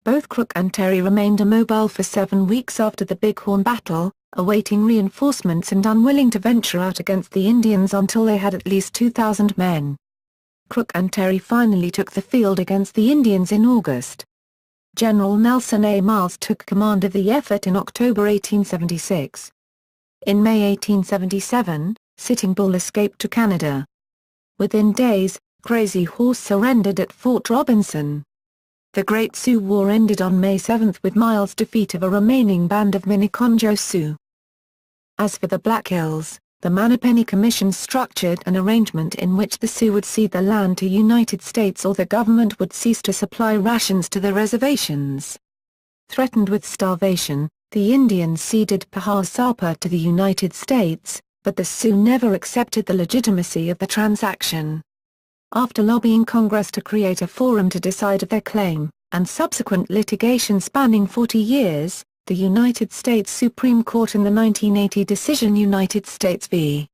[SPEAKER 2] Both Crook and Terry remained immobile for 7 weeks after the Bighorn battle, awaiting reinforcements and unwilling to venture out against the Indians until they had at least 2,000 men. Crook and Terry finally took the field against the Indians in August. General Nelson A. Miles took command of the effort in October 1876. In May 1877, Sitting Bull escaped to Canada. Within days, Crazy Horse surrendered at Fort Robinson. The Great Sioux War ended on May 7 with Miles' defeat of a remaining band of Miniconjo Sioux. As for the Black Hills, the Mannapenny Commission structured an arrangement in which the Sioux would cede the land to United States or the government would cease to supply rations to the reservations. Threatened with starvation, the Indians ceded Pahasapa to the United States, but the Sioux never accepted the legitimacy of the transaction. After lobbying Congress to create a forum to decide their claim, and subsequent litigation spanning 40 years, the United States Supreme Court in the 1980 decision United States v.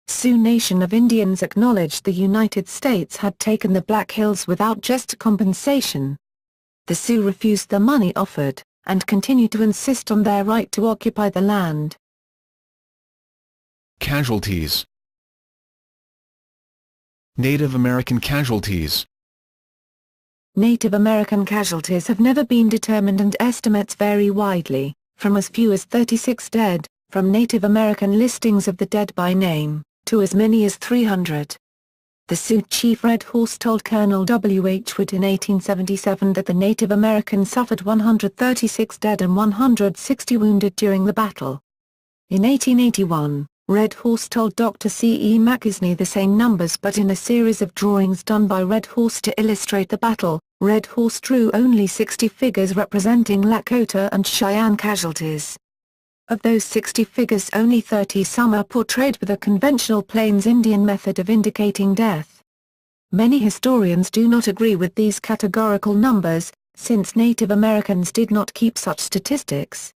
[SPEAKER 2] Sioux Nation of Indians acknowledged the United States had taken the Black Hills without just compensation. The Sioux refused the money offered, and continued to insist on their right to occupy the land.
[SPEAKER 1] Casualties. Native American casualties.
[SPEAKER 2] Native American casualties have never been determined and estimates vary widely, from as few as 36 dead, from Native American listings of the dead by name, to as many as 300. The Sioux chief Red Horse told Colonel W. H. Wood in 1877 that the Native Americans suffered 136 dead and 160 wounded during the battle. In 1881, Red Horse told Dr. C. E. McIsney the same numbers, but in a series of drawings done by Red Horse to illustrate the battle, Red Horse drew only 60 figures representing Lakota and Cheyenne casualties. Of those 60 figures, only 30 some are portrayed with a conventional Plains Indian method of indicating death. Many historians do not agree with these categorical numbers, since Native Americans did not keep such statistics.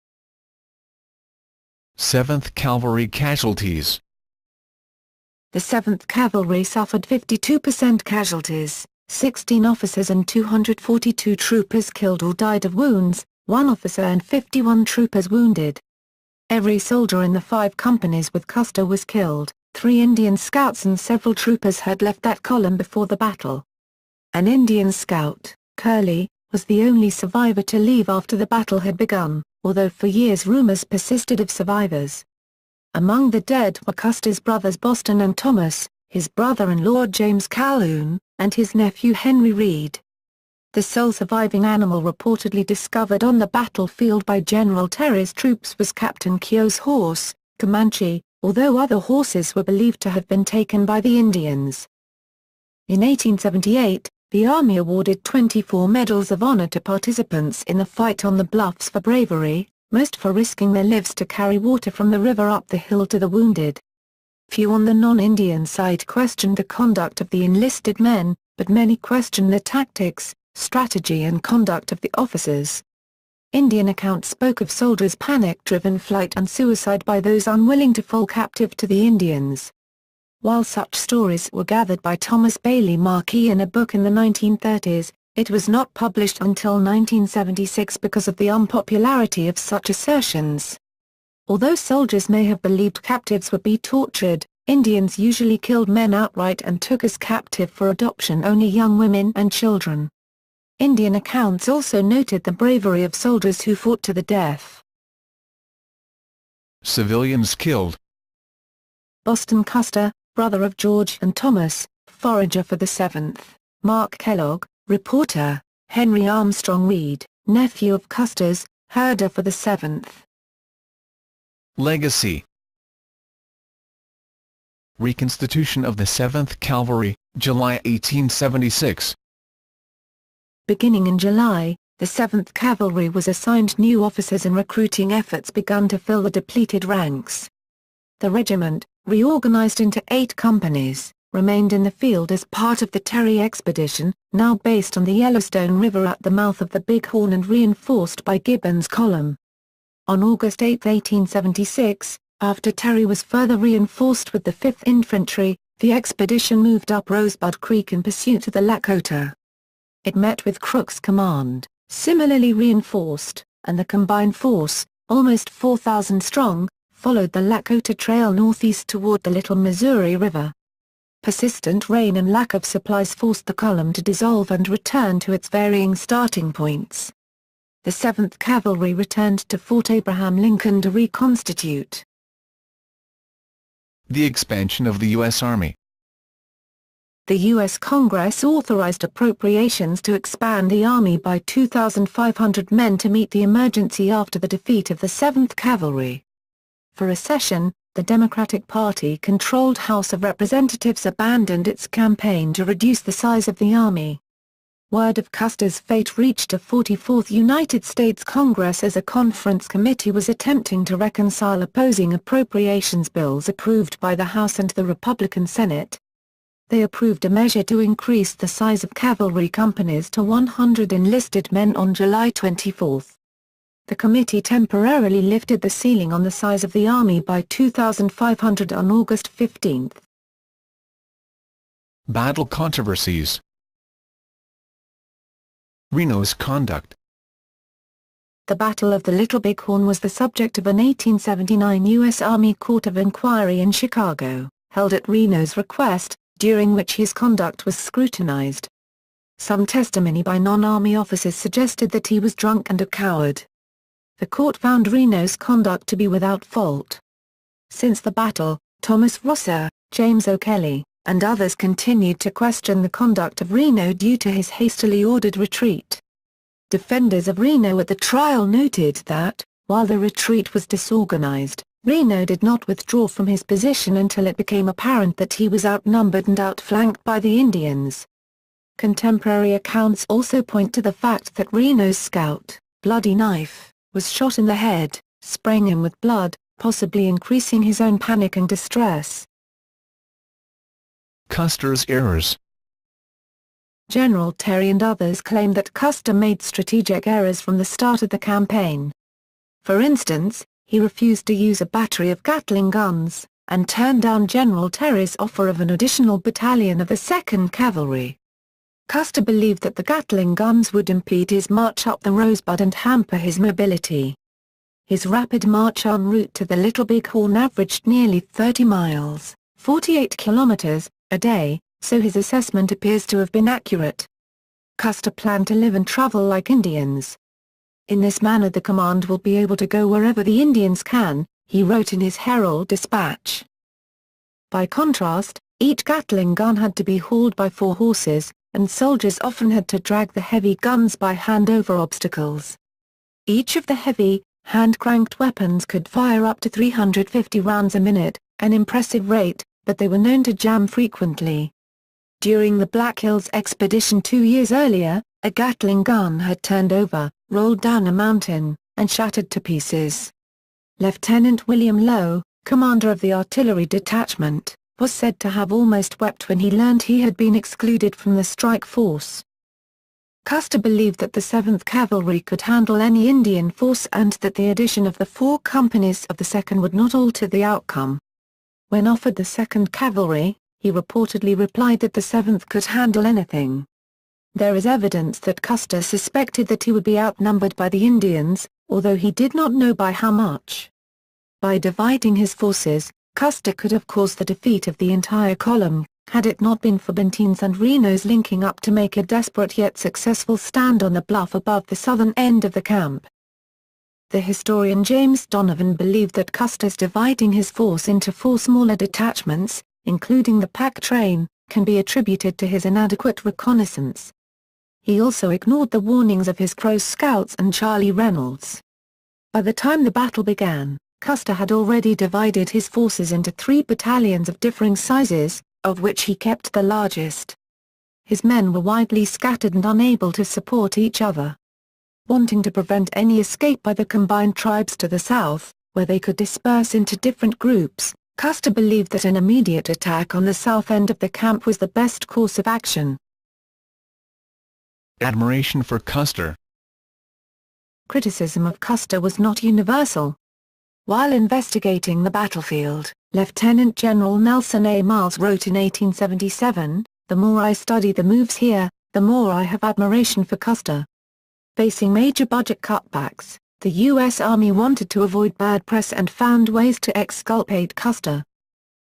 [SPEAKER 1] 7th Cavalry casualties.
[SPEAKER 2] The 7th Cavalry suffered 52% casualties, 16 officers and 242 troopers killed or died of wounds, 1 officer and 51 troopers wounded. Every soldier in the 5 companies with Custer was killed. 3 Indian scouts and several troopers had left that column before the battle. An Indian scout, Curley, was the only survivor to leave after the battle had begun, although for years rumors persisted of survivors. Among the dead were Custer's brothers Boston and Thomas, his brother-in-law James Calhoun, and his nephew Henry Reed. The sole surviving animal reportedly discovered on the battlefield by General Terry's troops was Captain Keogh's horse, Comanche, although other horses were believed to have been taken by the Indians. In 1878, the Army awarded 24 Medals of Honor to participants in the fight on the Bluffs for bravery, most for risking their lives to carry water from the river up the hill to the wounded. Few on the non-Indian side questioned the conduct of the enlisted men, but many questioned the tactics, strategy and conduct of the officers. Indian accounts spoke of soldiers' panic-driven flight and suicide by those unwilling to fall captive to the Indians. While such stories were gathered by Thomas Bailey Markey in a book in the 1930s, it was not published until 1976 because of the unpopularity of such assertions. Although soldiers may have believed captives would be tortured, Indians usually killed men outright and took as captive for adoption only young women and children. Indian accounts also noted the bravery of soldiers who fought to the death.
[SPEAKER 1] Civilians killed.
[SPEAKER 2] Boston Custer, brother of George and Thomas, forager for the 7th, Mark Kellogg, reporter, Henry Armstrong Reed, nephew of Custer's, herder for the 7th.
[SPEAKER 1] Legacy. Reconstitution of the 7th Cavalry, July 1876.
[SPEAKER 2] Beginning in July, the 7th Cavalry was assigned new officers and recruiting efforts began to fill the depleted ranks. The regiment, reorganized into 8 companies, remained in the field as part of the Terry expedition, now based on the Yellowstone River at the mouth of the Bighorn and reinforced by Gibbon's column. On August 8, 1876, after Terry was further reinforced with the 5th Infantry, the expedition moved up Rosebud Creek in pursuit of the Lakota. It met with Crook's command, similarly reinforced, and the combined force, almost 4,000 strong, followed the Lakota Trail northeast toward the Little Missouri River. Persistent rain and lack of supplies forced the column to dissolve and return to its varying starting points. The 7th Cavalry returned to Fort Abraham Lincoln to reconstitute.
[SPEAKER 1] The expansion of the U.S. Army.
[SPEAKER 2] The U.S. Congress authorized appropriations to expand the Army by 2,500 men to meet the emergency after the defeat of the 7th Cavalry. For a session, the Democratic Party-controlled House of Representatives abandoned its campaign to reduce the size of the Army. Word of Custer's fate reached a 44th United States Congress as a conference committee was attempting to reconcile opposing appropriations bills approved by the House and the Republican Senate. They approved a measure to increase the size of cavalry companies to 100 enlisted men on July 24. The committee temporarily lifted the ceiling on the size of the Army by 2,500 on August 15.
[SPEAKER 1] Battle controversies. Reno's conduct.
[SPEAKER 2] The Battle of the Little Bighorn was the subject of an 1879 U.S. Army Court of Inquiry in Chicago, held at Reno's request, during which his conduct was scrutinized. Some testimony by non-Army officers suggested that he was drunk and a coward. The court found Reno's conduct to be without fault. Since the battle, Thomas Rosser, James O'Kelly, and others continued to question the conduct of Reno due to his hastily ordered retreat. Defenders of Reno at the trial noted that, while the retreat was disorganized, Reno did not withdraw from his position until it became apparent that he was outnumbered and outflanked by the Indians. Contemporary accounts also point to the fact that Reno's scout, Bloody Knife, was shot in the head, spraying him with blood, possibly increasing his own panic and distress.
[SPEAKER 1] Custer's errors.
[SPEAKER 2] General Terry and others claim that Custer made strategic errors from the start of the campaign. For instance, he refused to use a battery of Gatling guns, and turned down General Terry's offer of an additional battalion of the 2nd Cavalry. Custer believed that the Gatling guns would impede his march up the Rosebud and hamper his mobility. His rapid march en route to the Little Bighorn averaged nearly 30 miles, 48 kilometers, a day, so his assessment appears to have been accurate. Custer planned to live and travel like Indians. In this manner the command will be able to go wherever the Indians can, he wrote in his Herald Dispatch. By contrast, each Gatling gun had to be hauled by 4 horses, and soldiers often had to drag the heavy guns by hand over obstacles. Each of the heavy, hand-cranked weapons could fire up to 350 rounds a minute, an impressive rate, but they were known to jam frequently. During the Black Hills expedition 2 years earlier, a Gatling gun had turned over, rolled down a mountain, and shattered to pieces. Lieutenant William Lowe, commander of the artillery detachment, was said to have almost wept when he learned he had been excluded from the strike force. Custer believed that the 7th Cavalry could handle any Indian force and that the addition of the 4 companies of the 2nd would not alter the outcome. When offered the 2nd Cavalry, he reportedly replied that the 7th could handle anything. There is evidence that Custer suspected that he would be outnumbered by the Indians, although he did not know by how much. By dividing his forces, Custer could have caused the defeat of the entire column, had it not been for Bentin's and Reno's linking up to make a desperate yet successful stand on the bluff above the southern end of the camp. The historian James Donovan believed that Custer's dividing his force into 4 smaller detachments, including the pack train, can be attributed to his inadequate reconnaissance. He also ignored the warnings of his Crow scouts and Charlie Reynolds. By the time the battle began, Custer had already divided his forces into 3 battalions of differing sizes, of which he kept the largest. His men were widely scattered and unable to support each other. Wanting to prevent any escape by the combined tribes to the south, where they could disperse into different groups, Custer believed that an immediate attack on the south end of the camp was the best course of action.
[SPEAKER 1] Admiration for Custer.
[SPEAKER 2] Criticism of Custer was not universal. While investigating the battlefield, Lieutenant General Nelson A. Miles wrote in 1877, "The more I study the moves here, the more I have admiration for Custer." Facing major budget cutbacks, the U.S. Army wanted to avoid bad press and found ways to exculpate Custer.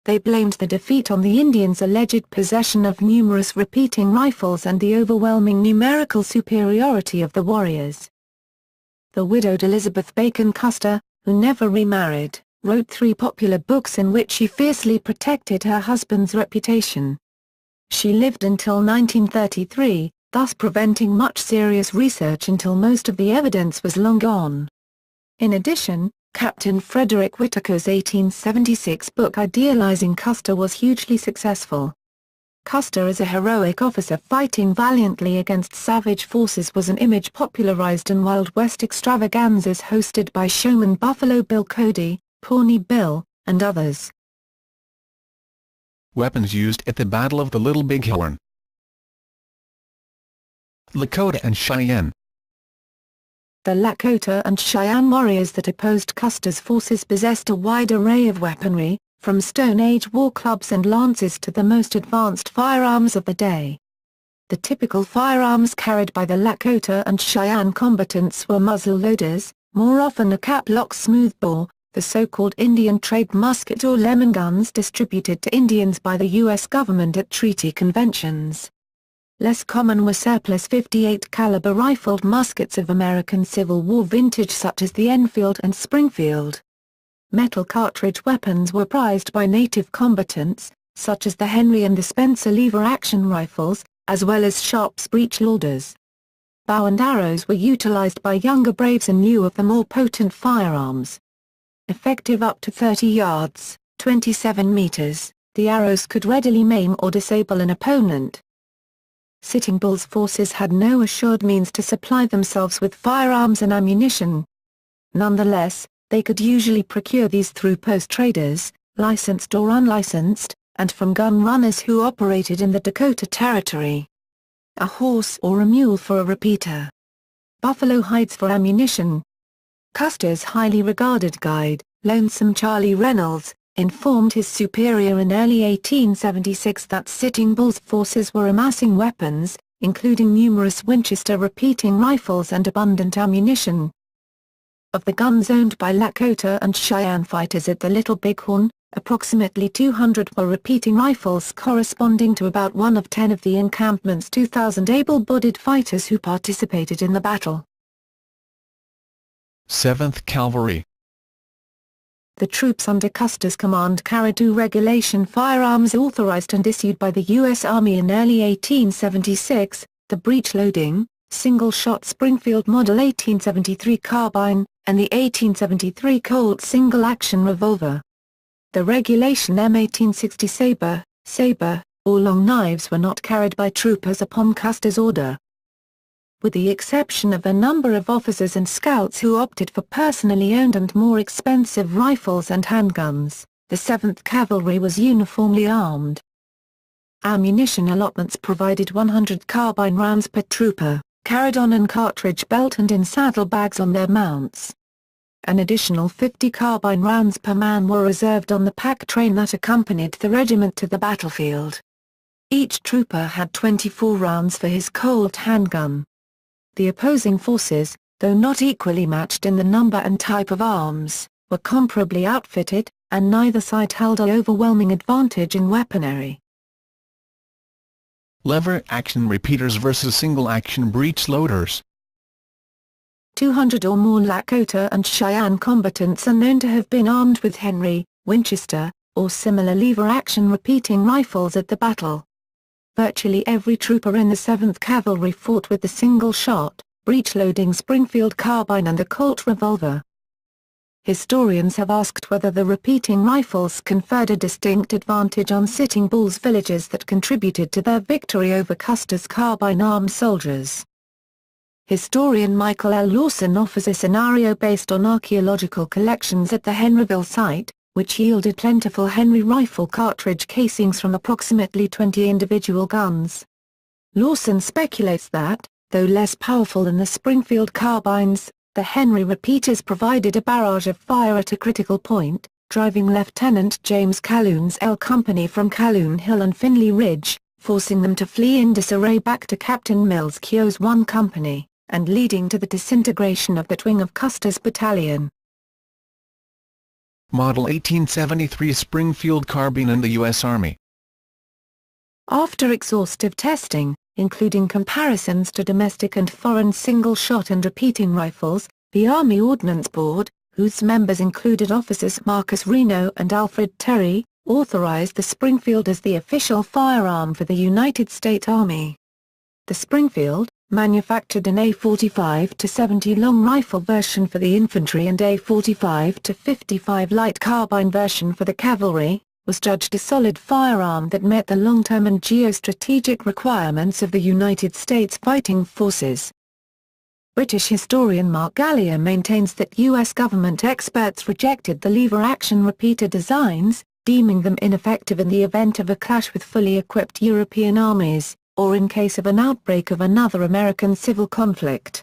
[SPEAKER 2] They blamed the defeat on the Indians' alleged possession of numerous repeating rifles and the overwhelming numerical superiority of the warriors. The widowed Elizabeth Bacon Custer, who never remarried, wrote 3 popular books in which she fiercely protected her husband's reputation. She lived until 1933, thus preventing much serious research until most of the evidence was long gone. In addition, Captain Frederick Whitaker's 1876 book idealizing Custer was hugely successful. Custer as a heroic officer fighting valiantly against savage forces was an image popularized in Wild West extravaganzas hosted by showman Buffalo Bill Cody, Pawnee Bill, and others.
[SPEAKER 1] Weapons used at the Battle of the Little Bighorn. Lakota and Cheyenne.
[SPEAKER 2] The Lakota and Cheyenne warriors that opposed Custer's forces possessed a wide array of weaponry, from Stone Age war clubs and lances to the most advanced firearms of the day. The typical firearms carried by the Lakota and Cheyenne combatants were muzzle loaders, more often a cap-lock smoothbore, the so-called Indian trade musket or lemon guns distributed to Indians by the U.S. government at treaty conventions. Less common were surplus .58 caliber rifled muskets of American Civil War vintage such as the Enfield and Springfield. Metal cartridge weapons were prized by native combatants, such as the Henry and the Spencer lever-action rifles, as well as Sharp's breech loaders. Bow and arrows were utilized by younger braves in lieu of the more potent firearms. Effective up to 30 yards, 27 meters, the arrows could readily maim or disable an opponent. Sitting Bull's forces had no assured means to supply themselves with firearms and ammunition. Nonetheless, They could usually procure these through post traders, licensed or unlicensed, and from gun runners who operated in the Dakota Territory. A horse or a mule for a repeater. Buffalo hides for ammunition. Custer's highly regarded guide, Lonesome Charlie Reynolds, informed his superior in early 1876 that Sitting Bull's forces were amassing weapons, including numerous Winchester repeating rifles and abundant ammunition. Of the guns owned by Lakota and Cheyenne fighters at the Little Bighorn, approximately 200 were repeating rifles, corresponding to about 1 of 10 of the encampment's 2,000 able-bodied fighters who participated in the battle.
[SPEAKER 1] 7th Cavalry.
[SPEAKER 2] The troops under Custer's command carried 2 regulation firearms authorized and issued by the U.S. Army in early 1876, the breech-loading, single-shot Springfield Model 1873 carbine, and the 1873 Colt single-action revolver. The regulation M1860 saber, or long knives were not carried by troopers upon Custer's order. With the exception of a number of officers and scouts who opted for personally owned and more expensive rifles and handguns, the 7th Cavalry was uniformly armed. Ammunition allotments provided 100 carbine rounds per trooper, carried on an cartridge belt and in saddlebags on their mounts. An additional 50 carbine rounds per man were reserved on the pack train that accompanied the regiment to the battlefield. Each trooper had 24 rounds for his Colt handgun. The opposing forces, though not equally matched in the number and type of arms, were comparably outfitted, and neither side held an overwhelming advantage in weaponry.
[SPEAKER 1] Lever-action repeaters versus single-action breech-loaders.
[SPEAKER 2] 200 or more Lakota and Cheyenne combatants are known to have been armed with Henry, Winchester, or similar lever-action repeating rifles at the battle. Virtually every trooper in the 7th Cavalry fought with the single-shot, breech-loading Springfield carbine and the Colt revolver. Historians have asked whether the repeating rifles conferred a distinct advantage on Sitting Bull's villagers that contributed to their victory over Custer's carbine-armed soldiers. Historian Michael L. Lawson offers a scenario based on archaeological collections at the Henryville site, which yielded plentiful Henry rifle cartridge casings from approximately 20 individual guns. Lawson speculates that, though less powerful than the Springfield carbines, the Henry repeaters provided a barrage of fire at a critical point, driving Lieutenant James Calhoun's L Company from Calhoun Hill and Finley Ridge, forcing them to flee in disarray back to Captain Mills Keogh's 1 Company, and leading to the disintegration of that wing of Custer's battalion.
[SPEAKER 1] Model 1873 Springfield carbine in the U.S. Army.
[SPEAKER 2] After exhaustive testing, including comparisons to domestic and foreign single-shot and repeating rifles, the Army Ordnance Board, whose members included officers Marcus Reno and Alfred Terry, authorized the Springfield as the official firearm for the United States Army. The Springfield, manufactured an A45-70 long rifle version for the infantry and A45-55 light carbine version for the cavalry, was judged a solid firearm that met the long-term and geostrategic requirements of the United States fighting forces. British historian Mark Gallier maintains that U.S. government experts rejected the lever-action repeater designs, deeming them ineffective in the event of a clash with fully equipped European armies, or in case of an outbreak of another American civil conflict.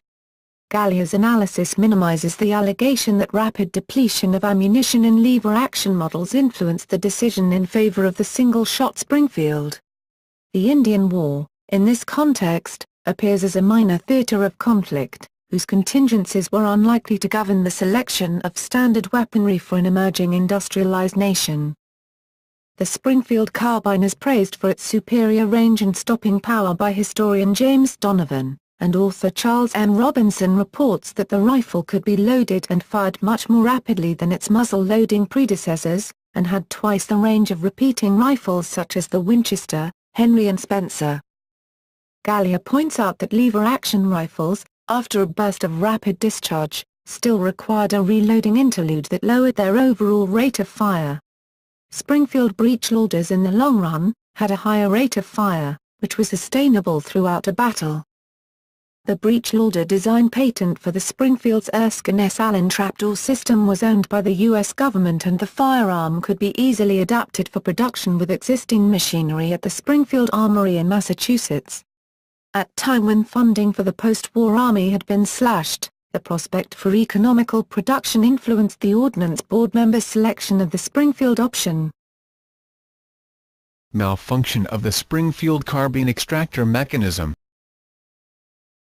[SPEAKER 2] Gallier's analysis minimizes the allegation that rapid depletion of ammunition in lever-action models influenced the decision in favor of the single-shot Springfield. The Indian War, in this context, appears as a minor theater of conflict, whose contingencies were unlikely to govern the selection of standard weaponry for an emerging industrialized nation. The Springfield carbine is praised for its superior range and stopping power by historian James Donovan, and author Charles M. Robinson reports that the rifle could be loaded and fired much more rapidly than its muzzle-loading predecessors, and had twice the range of repeating rifles such as the Winchester, Henry and Spencer. Gallier points out that lever-action rifles, after a burst of rapid discharge, still required a reloading interlude that lowered their overall rate of fire. Springfield breech-loaders in the long run, had a higher rate of fire, which was sustainable throughout a battle. The breech-loader design patent for the Springfield's Erskine S. Allen trapdoor system was owned by the U.S. government, and the firearm could be easily adapted for production with existing machinery at the Springfield Armory in Massachusetts. At time when funding for the post-war Army had been slashed, the prospect for economical production influenced the Ordnance Board members' selection of the Springfield option.
[SPEAKER 1] Malfunction of the Springfield carbine extractor mechanism.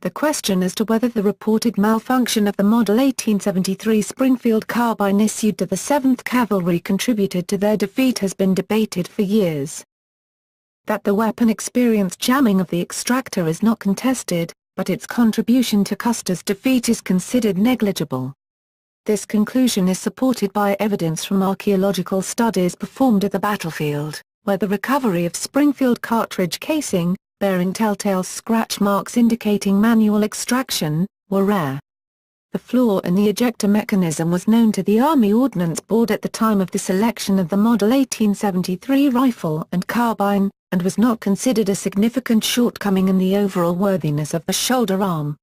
[SPEAKER 2] The question as to whether the reported malfunction of the Model 1873 Springfield carbine issued to the 7th Cavalry contributed to their defeat has been debated for years. That the weapon experienced jamming of the extractor is not contested, but its contribution to Custer's defeat is considered negligible. This conclusion is supported by evidence from archaeological studies performed at the battlefield, where the recovery of Springfield cartridge casing, bearing telltale scratch marks indicating manual extraction, were rare. The flaw in the ejector mechanism was known to the Army Ordnance Board at the time of the selection of the Model 1873 rifle and carbine, and was not considered a significant shortcoming in the overall worthiness of the shoulder arm.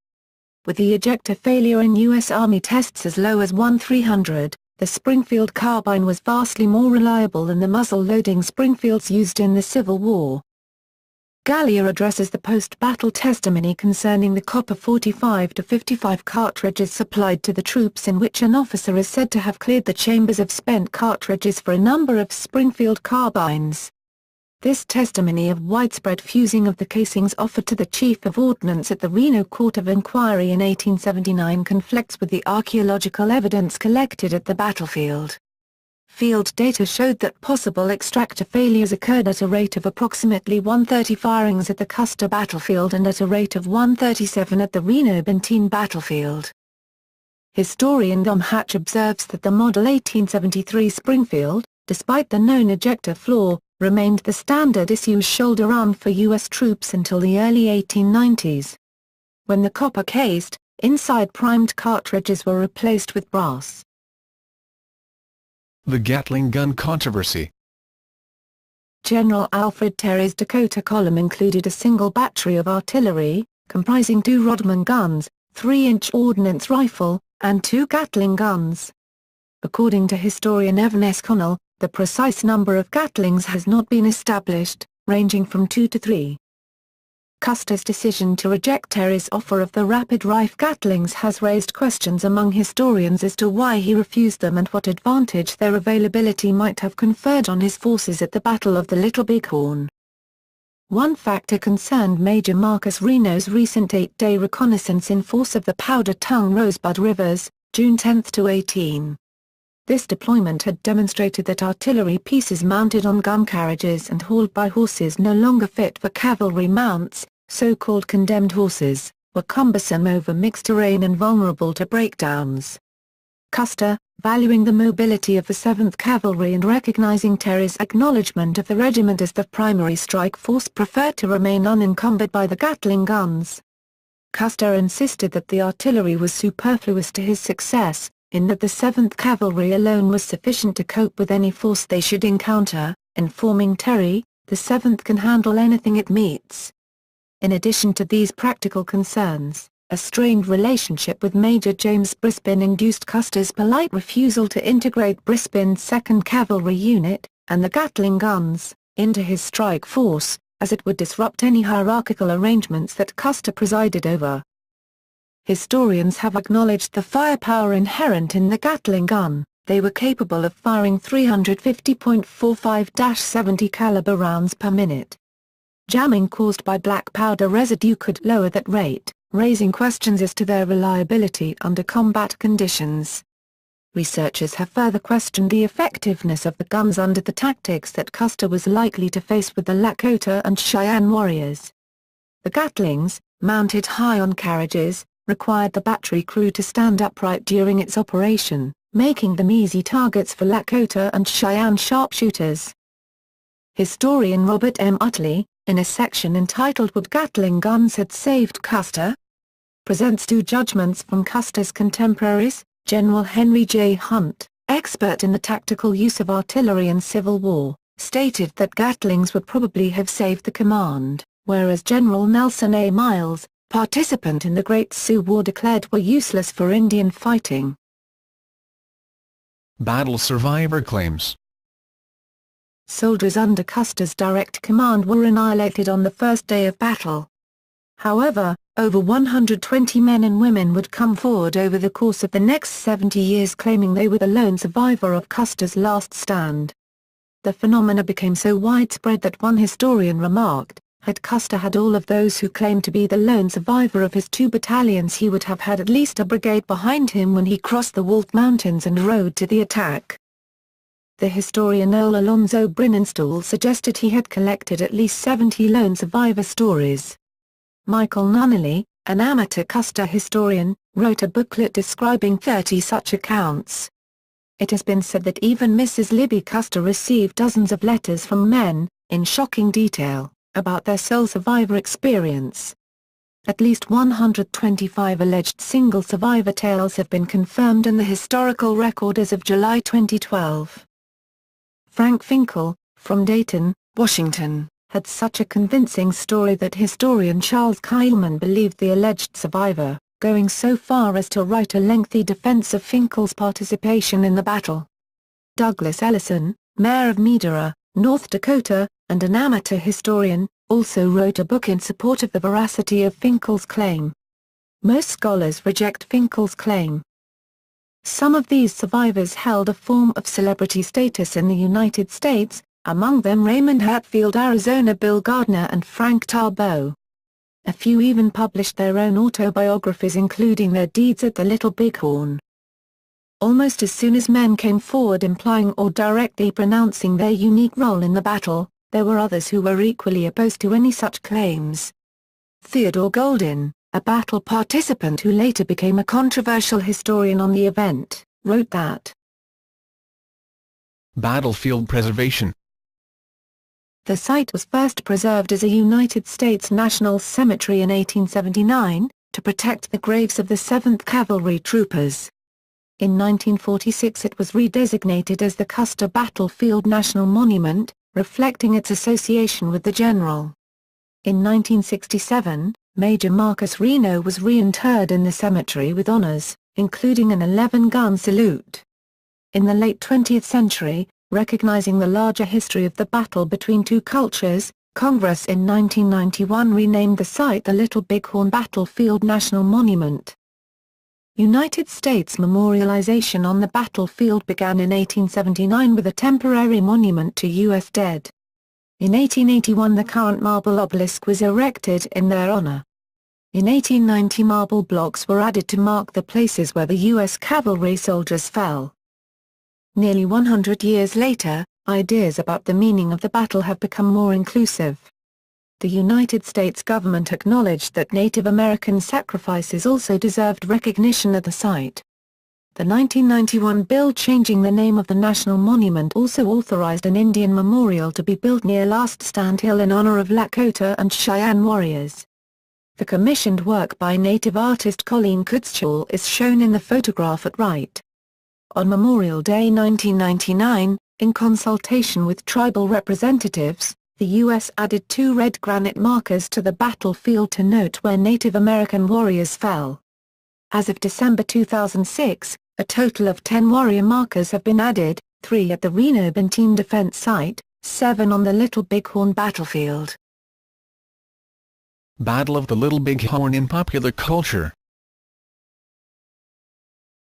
[SPEAKER 2] With the ejector failure in U.S. Army tests as low as 1/300, the Springfield carbine was vastly more reliable than the muzzle-loading Springfields used in the Civil War. Gallia addresses the post-battle testimony concerning the copper 45-55 cartridges supplied to the troops, in which an officer is said to have cleared the chambers of spent cartridges for a number of Springfield carbines. This testimony of widespread fusing of the casings offered to the Chief of Ordnance at the Reno Court of Inquiry in 1879 conflicts with the archaeological evidence collected at the battlefield. Field data showed that possible extractor failures occurred at a rate of approximately 130 firings at the Custer battlefield and at a rate of 137 at the Reno-Benteen battlefield. Historian Dom Hatch observes that the Model 1873 Springfield, despite the known ejector flaw, remained the standard issue shoulder arm for U.S. troops until the early 1890s. When the copper-cased, inside-primed cartridges were replaced with brass.
[SPEAKER 1] The Gatling gun controversy.
[SPEAKER 2] General Alfred Terry's Dakota column included a single battery of artillery, comprising 2 Rodman guns, 3-inch ordnance rifle, and 2 Gatling guns. According to historian Evan S. Connell, the precise number of Gatlings has not been established, ranging from 2 to 3. Custer's decision to reject Terry's offer of the rapid rifle Gatlings has raised questions among historians as to why he refused them and what advantage their availability might have conferred on his forces at the Battle of the Little Bighorn. One factor concerned Major Marcus Reno's recent 8-day reconnaissance in force of the Powder Tongue Rosebud Rivers, June 10–18. This deployment had demonstrated that artillery pieces mounted on gun carriages and hauled by horses no longer fit for cavalry mounts, so-called condemned horses, were cumbersome over mixed terrain and vulnerable to breakdowns. Custer, valuing the mobility of the 7th Cavalry and recognizing Terry's acknowledgement of the regiment as the primary strike force, preferred to remain unencumbered by the Gatling guns. Custer insisted that the artillery was superfluous to his success, in that the 7th Cavalry alone was sufficient to cope with any force they should encounter, informing Terry, "The 7th can handle anything it meets." In addition to these practical concerns, a strained relationship with Major James Brispin induced Custer's polite refusal to integrate Brispin's 2nd Cavalry Unit, and the Gatling guns, into his strike force, as it would disrupt any hierarchical arrangements that Custer presided over. Historians have acknowledged the firepower inherent in the Gatling gun. They were capable of firing 350.45-70 caliber rounds per minute. Jamming caused by black powder residue could lower that rate, raising questions as to their reliability under combat conditions. Researchers have further questioned the effectiveness of the guns under the tactics that Custer was likely to face with the Lakota and Cheyenne warriors. The Gatlings, mounted high on carriages, required the battery crew to stand upright during its operation, making them easy targets for Lakota and Cheyenne sharpshooters. Historian Robert M. Utley, in a section entitled "Would Gatling Guns Had Saved Custer?", presents 2 judgments from Custer's contemporaries. General Henry J. Hunt, expert in the tactical use of artillery in Civil War, stated that Gatlings would probably have saved the command, whereas General Nelson A. Miles, participant in the Great Sioux War declared were useless for Indian fighting.
[SPEAKER 1] Battle survivor claims.
[SPEAKER 2] Soldiers under Custer's direct command were annihilated on the first day of battle. However, over 120 men and women would come forward over the course of the next 70 years claiming they were the lone survivor of Custers' Last Stand. The phenomena became so widespread that one historian remarked, had Custer had all of those who claimed to be the lone survivor of his 2 battalions, he would have had at least a brigade behind him when he crossed the Wolf Mountains and rode to the attack. The historian Earl Alonzo Brinnenstall suggested he had collected at least 70 lone survivor stories. Michael Nunnally, an amateur Custer historian, wrote a booklet describing 30 such accounts. It has been said that even Mrs. Libby Custer received dozens of letters from men, in shocking detail, about their sole survivor experience. At least 125 alleged single survivor tales have been confirmed in the historical record as of July 2012. Frank Finkel, from Dayton, Washington, had such a convincing story that historian Charles Keilman believed the alleged survivor, going so far as to write a lengthy defense of Finkel's participation in the battle. Douglas Ellison, mayor of Medora, North Dakota, and an amateur historian, also wrote a book in support of the veracity of Finkel's claim. Most scholars reject Finkel's claim. Some of these survivors held a form of celebrity status in the United States, among them Raymond Hatfield, Arizona Bill Gardner and Frank Tarboe. A few even published their own autobiographies including their deeds at the Little Bighorn. Almost as soon as men came forward implying or directly pronouncing their unique role in the battle, there were others who were equally opposed to any such claims. Theodore Golden, a battle participant who later became a controversial historian on the event, wrote that
[SPEAKER 1] Battlefield preservation.
[SPEAKER 2] The site was first preserved as a United States National Cemetery in 1879, to protect the graves of the 7th Cavalry troopers. In 1946 it was redesignated as the Custer Battlefield National Monument, reflecting its association with the general. In 1967, Major Marcus Reno was reinterred in the cemetery with honors, including an 11-gun salute. In the late 20th century, recognizing the larger history of the battle between two cultures, Congress in 1991 renamed the site the Little Bighorn Battlefield National Monument. United States memorialization on the battlefield began in 1879 with a temporary monument to U.S. dead. In 1881 the current marble obelisk was erected in their honor. In 1890 marble blocks were added to mark the places where the U.S. cavalry soldiers fell. Nearly 100 years later, ideas about the meaning of the battle have become more inclusive. The United States government acknowledged that Native American sacrifices also deserved recognition at the site. The 1991 bill changing the name of the national monument also authorized an Indian memorial to be built near Last Stand Hill in honor of Lakota and Cheyenne warriors. The commissioned work by native artist Colleen Kutzschall is shown in the photograph at right. On Memorial Day 1999, in consultation with tribal representatives, the U.S. added 2 red granite markers to the battlefield to note where Native American warriors fell. As of December 2006, a total of 10 warrior markers have been added, 3 at the Reno-Benteen Defense Site, 7 on the Little Bighorn battlefield.
[SPEAKER 1] Battle of the Little Bighorn in popular culture.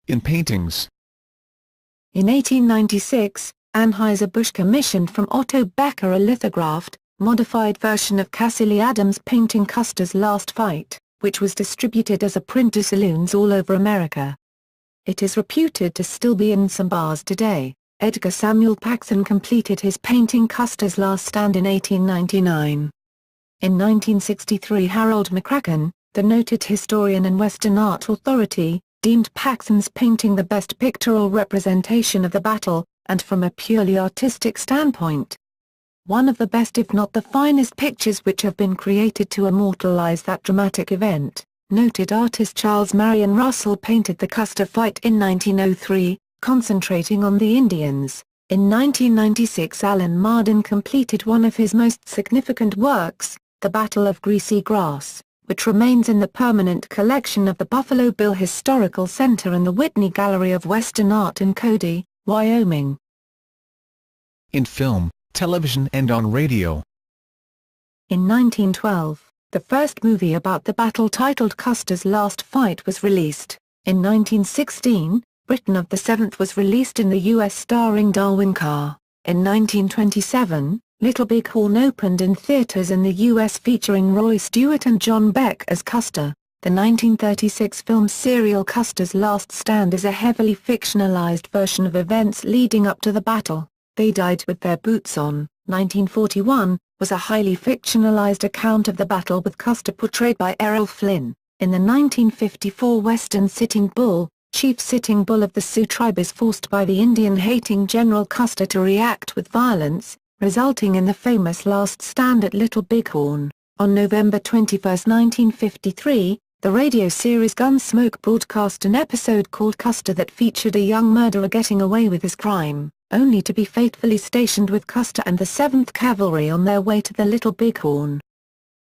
[SPEAKER 1] In paintings.
[SPEAKER 2] In 1896, Anheuser-Busch commissioned from Otto Becker a lithographed, modified version of Cassilis Adams' painting Custer's Last Fight, which was distributed as a print to saloons all over America. It is reputed to still be in some bars today. Edgar Samuel Paxson completed his painting Custer's Last Stand in 1899. In 1963 Harold McCracken, the noted historian and Western art authority, deemed Paxson's painting the best pictorial representation of the battle, and from a purely artistic standpoint, one of the best if not the finest pictures which have been created to immortalize that dramatic event. Noted artist Charles Marion Russell painted the Custer fight in 1903, concentrating on the Indians. In 1996 Alan Mardin completed one of his most significant works, The Battle of Greasy Grass, which remains in the permanent collection of the Buffalo Bill Historical Center and the Whitney Gallery of Western Art in Cody, Wyoming.
[SPEAKER 1] In film, television and on radio.
[SPEAKER 2] In 1912, the first movie about the battle titled Custer's Last Fight was released. In 1916, Britain of the Seventh was released in the U.S. starring Darwin Carr. In 1927, Little Bighorn opened in theaters in the U.S. featuring Roy Stewart and John Beck as Custer. The 1936 film serial Custers Last Stand is a heavily fictionalized version of events leading up to the battle. They Died with Their Boots On, 1941, was a highly fictionalized account of the battle with Custer portrayed by Errol Flynn. In the 1954 Western Sitting Bull, Chief Sitting Bull of the Sioux tribe is forced by the Indian-hating General Custer to react with violence, resulting in the famous Last Stand at Little Bighorn. On November 21, 1953, the radio series Gunsmoke broadcast an episode called Custer that featured a young murderer getting away with his crime, only to be fatefully stationed with Custer and the 7th Cavalry on their way to the Little Bighorn.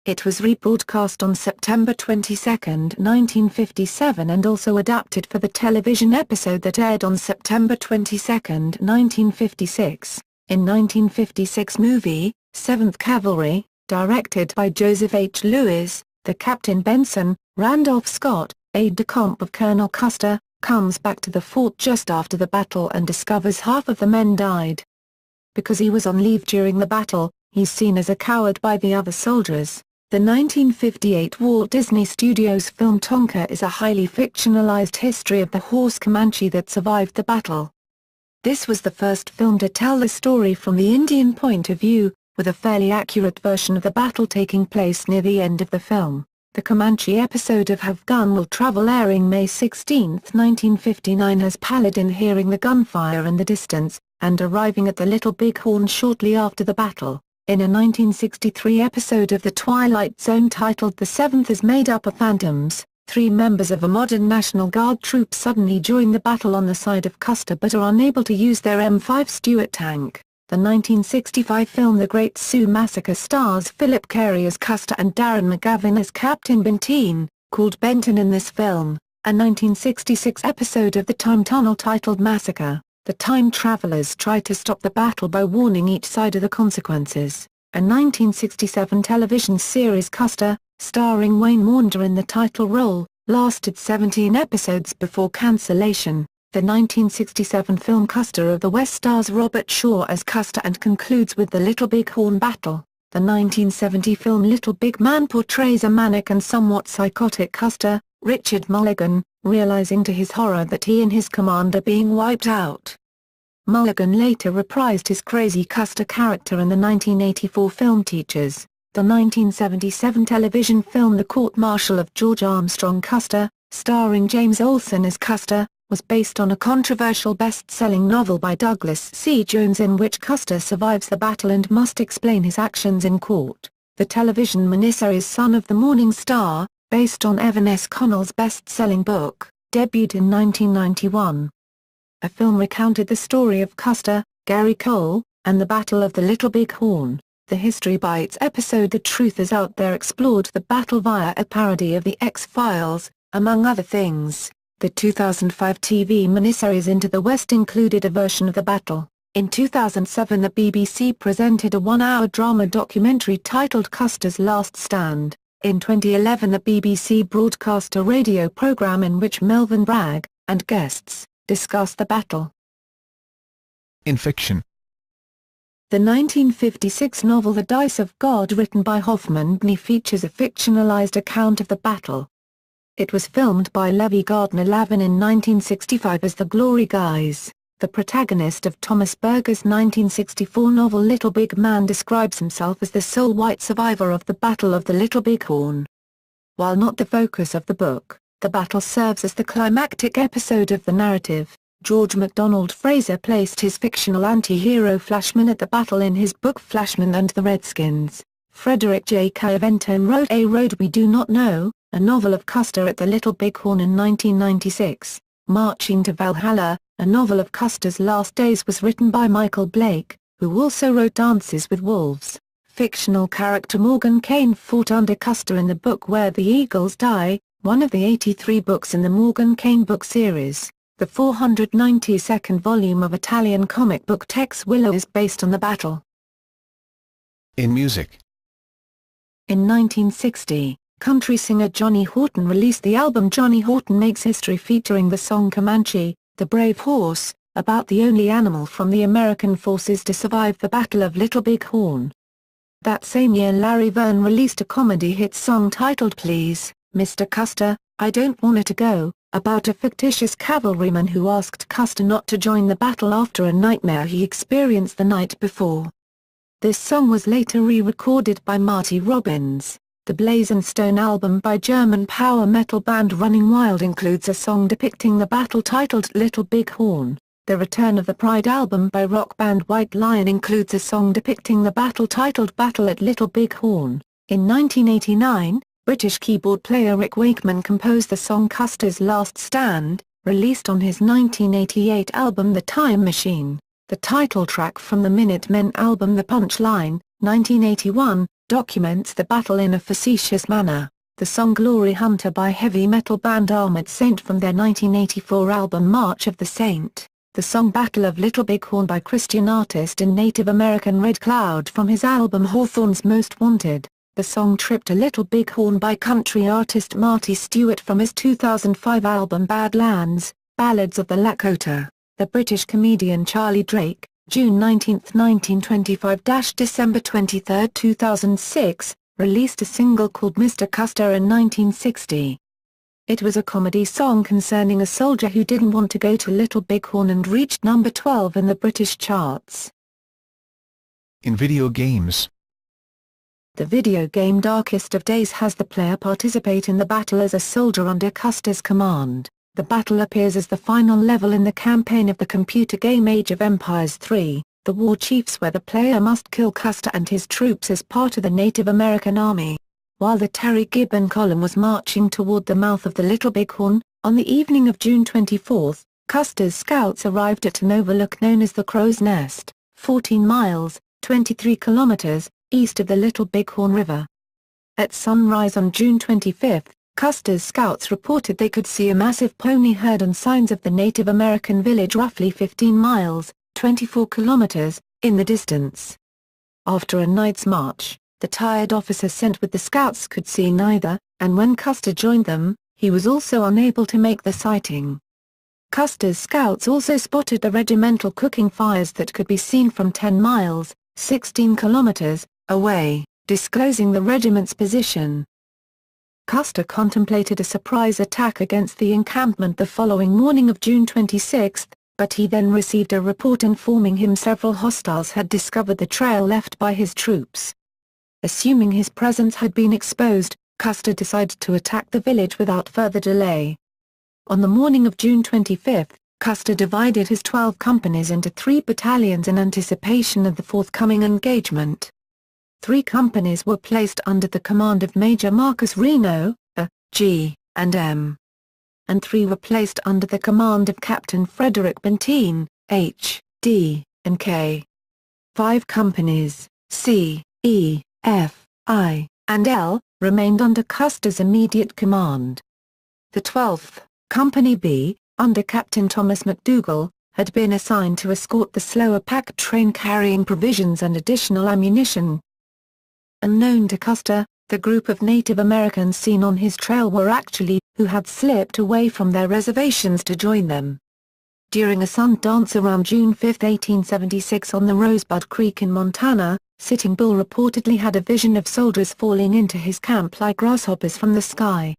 [SPEAKER 2] It was rebroadcast on September 22, 1957 and also adapted for the television episode that aired on September 22, 1956. In 1956 movie, 7th Cavalry, directed by Joseph H. Lewis, the Captain Benson, Randolph Scott, aide-de-camp of Colonel Custer, comes back to the fort just after the battle and discovers half of the men died. Because he was on leave during the battle, he's seen as a coward by the other soldiers. The 1958 Walt Disney Studios film Tonka is a highly fictionalized history of the horse Comanche that survived the battle. This was the first film to tell the story from the Indian point of view, with a fairly accurate version of the battle taking place near the end of the film. The Comanche episode of Have Gun Will Travel airing May 16, 1959 has Paladin hearing the gunfire in the distance, and arriving at the Little Bighorn shortly after the battle. In a 1963 episode of The Twilight Zone titled The Seventh is Made Up of Phantoms, 3 members of a modern National Guard troop suddenly join the battle on the side of Custer but are unable to use their M5 Stuart tank. The 1965 film The Great Sioux Massacre stars Philip Carey as Custer and Darren McGavin as Captain Benteen, called Benton in this film. A 1966 episode of The Time Tunnel titled Massacre, the time travelers try to stop the battle by warning each side of the consequences. A 1967 television series Custer, starring Wayne Maunder in the title role, lasted 17 episodes before cancellation. The 1967 film Custer of the West stars Robert Shaw as Custer and concludes with the Little Bighorn battle. The 1970 film Little Big Man portrays a manic and somewhat psychotic Custer, Richard Mulligan, realizing to his horror that he and his command are being wiped out. Mulligan later reprised his crazy Custer character in the 1984 film Teachers. The 1977 television film The Court Martial of George Armstrong Custer, starring James Olsen as Custer, was based on a controversial best-selling novel by Douglas C. Jones in which Custer survives the battle and must explain his actions in court. The television miniseries Son of the Morning Star, based on Evan S. Connell's best-selling book, debuted in 1991. A film recounted the story of Custer, Gary Cole, and the Battle of the Little Bighorn. The History Bites episode The Truth Is Out There explored the battle via a parody of The X-Files, among other things. The 2005 TV miniseries Into the West included a version of the battle. In 2007 the BBC presented a 1-hour drama documentary titled Custers Last Stand. In 2011 the BBC broadcast a radio programme in which Melvyn Bragg, and guests, discussed the battle.
[SPEAKER 1] In fiction.
[SPEAKER 2] The 1956 novel The Dice of God written by Hoffman features a fictionalized account of the battle. It was filmed by Levy Gardner Lavin in 1965 as The Glory Guys. The protagonist of Thomas Berger's 1964 novel Little Big Man describes himself as the sole white survivor of the Battle of the Little Bighorn. While not the focus of the book, the battle serves as the climactic episode of the narrative. George MacDonald Fraser placed his fictional anti-hero Flashman at the battle in his book Flashman and the Redskins. Frederick J. Caventone wrote A Road We Do Not Know, a novel of Custer at the Little Bighorn in 1996. Marching to Valhalla, a novel of Custer's last days was written by Michael Blake, who also wrote Dances with Wolves. fictional character Morgan Kane fought under Custer in the book Where the Eagles Die, one of the 83 books in the Morgan Kane book series. The 492nd volume of Italian comic book Tex Willow is based on the battle.
[SPEAKER 1] In music.
[SPEAKER 2] In 1960, country singer Johnny Horton released the album Johnny Horton Makes History featuring the song Comanche, the Brave Horse, about the only animal from the American forces to survive the Battle of Little Bighorn. That same year Larry Verne released a comedy hit song titled Please, Mr. Custer, I Don't Want to Go, about a fictitious cavalryman who asked Custer not to join the battle after a nightmare he experienced the night before. This song was later re-recorded by Marty Robbins. The Blaze and Stone album by German power metal band Running Wild includes a song depicting the battle titled Little Bighorn. The Return of the Pride album by rock band White Lion includes a song depicting the battle titled Battle at Little Bighorn. In 1989, British keyboard player Rick Wakeman composed the song Custers Last Stand, released on his 1988 album The Time Machine. The title track from the Minutemen album The Punchline, 1981, documents the battle in a facetious manner. The song Glory Hunter by heavy metal band Armored Saint from their 1984 album March of the Saint. The song Battle of Little Bighorn by Christian artist and Native American Red Cloud from his album Hawthorne's Most Wanted. The song Trip to Little Bighorn by country artist Marty Stewart from his 2005 album Badlands, Ballads of the Lakota. The British comedian Charlie Drake, June 19, 1925–December 23, 2006, released a single called Mr. Custer in 1960. It was a comedy song concerning a soldier who didn't want to go to Little Bighorn and reached number 12 in the British charts.
[SPEAKER 1] In video games.
[SPEAKER 2] The video game Darkest of Days has the player participate in the battle as a soldier under Custer's command. The battle appears as the final level in the campaign of the computer game Age of Empires 3, The War Chiefs, where the player must kill Custer and his troops as part of the Native American Army. While the Terry Gibbon column was marching toward the mouth of the Little Bighorn, on the evening of June 24, Custer's scouts arrived at an overlook known as the Crow's Nest, 14 miles, 23 kilometers, east of the Little Bighorn River. At sunrise on June 25, Custer's scouts reported they could see a massive pony herd and signs of the Native American village roughly 15 miles, 24 kilometers, in the distance. After a night's march, the tired officer sent with the scouts could see neither, and when Custer joined them, he was also unable to make the sighting. Custer's scouts also spotted the regimental cooking fires that could be seen from 10 miles, 16 kilometers, away, disclosing the regiment's position. Custer contemplated a surprise attack against the encampment the following morning of June 26, but he then received a report informing him several hostiles had discovered the trail left by his troops. Assuming his presence had been exposed, Custer decided to attack the village without further delay. On the morning of June 25, Custer divided his 12 companies into 3 battalions in anticipation of the forthcoming engagement. 3 companies were placed under the command of Major Marcus Reno, A, G, and M. And 3 were placed under the command of Captain Frederick Benteen, H, D, and K. 5 companies, C, E, F, I, and L, remained under Custer's immediate command. The 12th, Company B, under Captain Thomas McDougall, had been assigned to escort the slower pack train carrying provisions and additional ammunition. Unknown to Custer, the group of Native Americans seen on his trail were actually who had slipped away from their reservations to join them. During a sun dance around June 5, 1876 on the Rosebud Creek in Montana, Sitting Bull reportedly had a vision of soldiers falling into his camp like grasshoppers from the sky.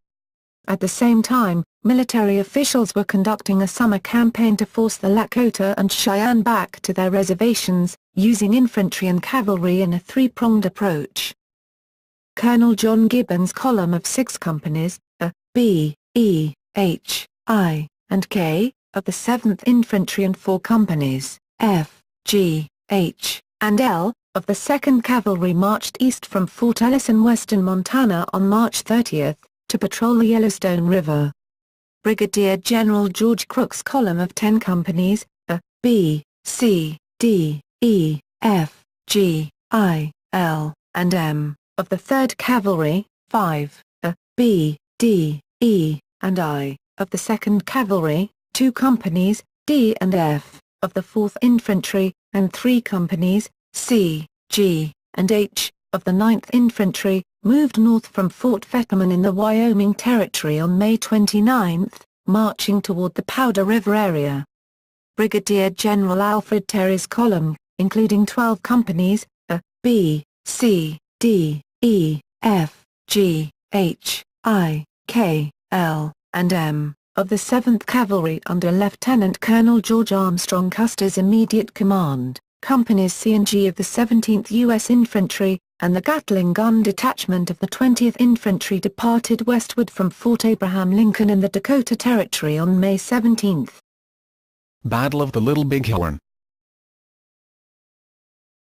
[SPEAKER 2] At the same time, military officials were conducting a summer campaign to force the Lakota and Cheyenne back to their reservations, using infantry and cavalry in a 3-pronged approach. Colonel John Gibbon's column of 6 companies, A, B, E, H, I, and K, of the 7th Infantry and 4 companies, F, G, H, and L, of the 2nd Cavalry marched east from Fort Ellis in western Montana on March 30, to patrol the Yellowstone River. Brigadier General George Crook's column of 10 companies, A, B, C, D, E, F, G, I, L, and M, of the 3rd Cavalry, 5 A, B, D, E, and I, of the 2nd Cavalry, 2 companies, D and F, of the 4th Infantry, and 3 companies, C, G, and H, of the 9th Infantry, moved north from Fort Fetterman in the Wyoming Territory on May 29, marching toward the Powder River area. Brigadier General Alfred Terry's column, including 12 companies, A, B, C, D, E, F, G, H, I, K, L, and M, of the 7th Cavalry under Lieutenant Colonel George Armstrong Custer's immediate command, companies C and G of the 17th U.S. Infantry, and the Gatling Gun Detachment of the 20th Infantry departed westward from Fort Abraham Lincoln in the Dakota Territory on May 17.
[SPEAKER 1] Battle of the Little Bighorn.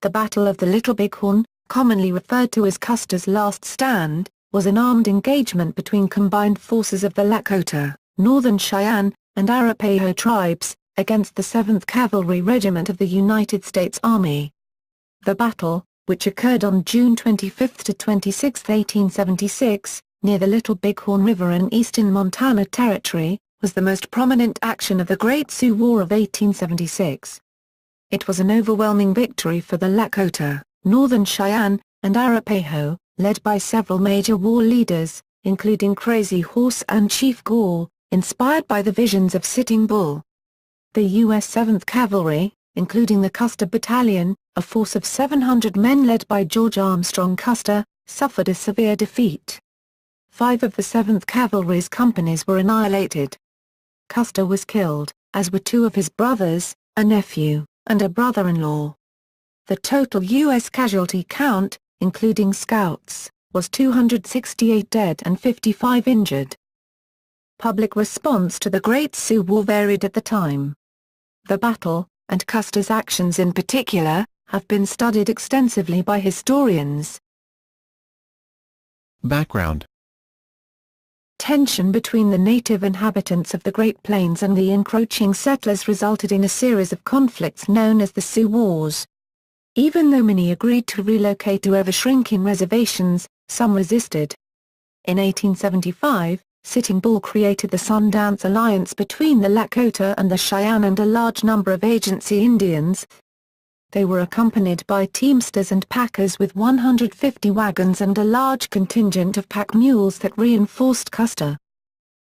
[SPEAKER 2] The Battle of the Little Bighorn, commonly referred to as Custers Last Stand, was an armed engagement between combined forces of the Lakota, Northern Cheyenne, and Arapaho tribes, against the 7th Cavalry Regiment of the United States Army. The battle, which occurred on June 25 to 26, 1876, near the Little Bighorn River in eastern Montana Territory, was the most prominent action of the Great Sioux War of 1876. It was an overwhelming victory for the Lakota, Northern Cheyenne, and Arapaho, led by several major war leaders, including Crazy Horse and Chief Gall, inspired by the visions of Sitting Bull. The U.S. 7th Cavalry, including the Custer Battalion, a force of 700 men led by George Armstrong Custer, suffered a severe defeat. 5 of the 7th Cavalry's companies were annihilated. Custer was killed, as were 2 of his brothers, a nephew, and a brother-in-law. The total U.S. casualty count, including scouts, was 268 dead and 55 injured. Public response to the Great Sioux War varied at the time. The battle, and Custer's actions in particular, have been studied extensively by historians.
[SPEAKER 1] Background.
[SPEAKER 2] Tension between the native inhabitants of the Great Plains and the encroaching settlers resulted in a series of conflicts known as the Sioux Wars. Even though many agreed to relocate to ever-shrinking reservations, some resisted. In 1875, Sitting Bull created the Sundance Alliance between the Lakota and the Cheyenne and a large number of agency Indians. They were accompanied by teamsters and packers with 150 wagons and a large contingent of pack mules that reinforced Custer.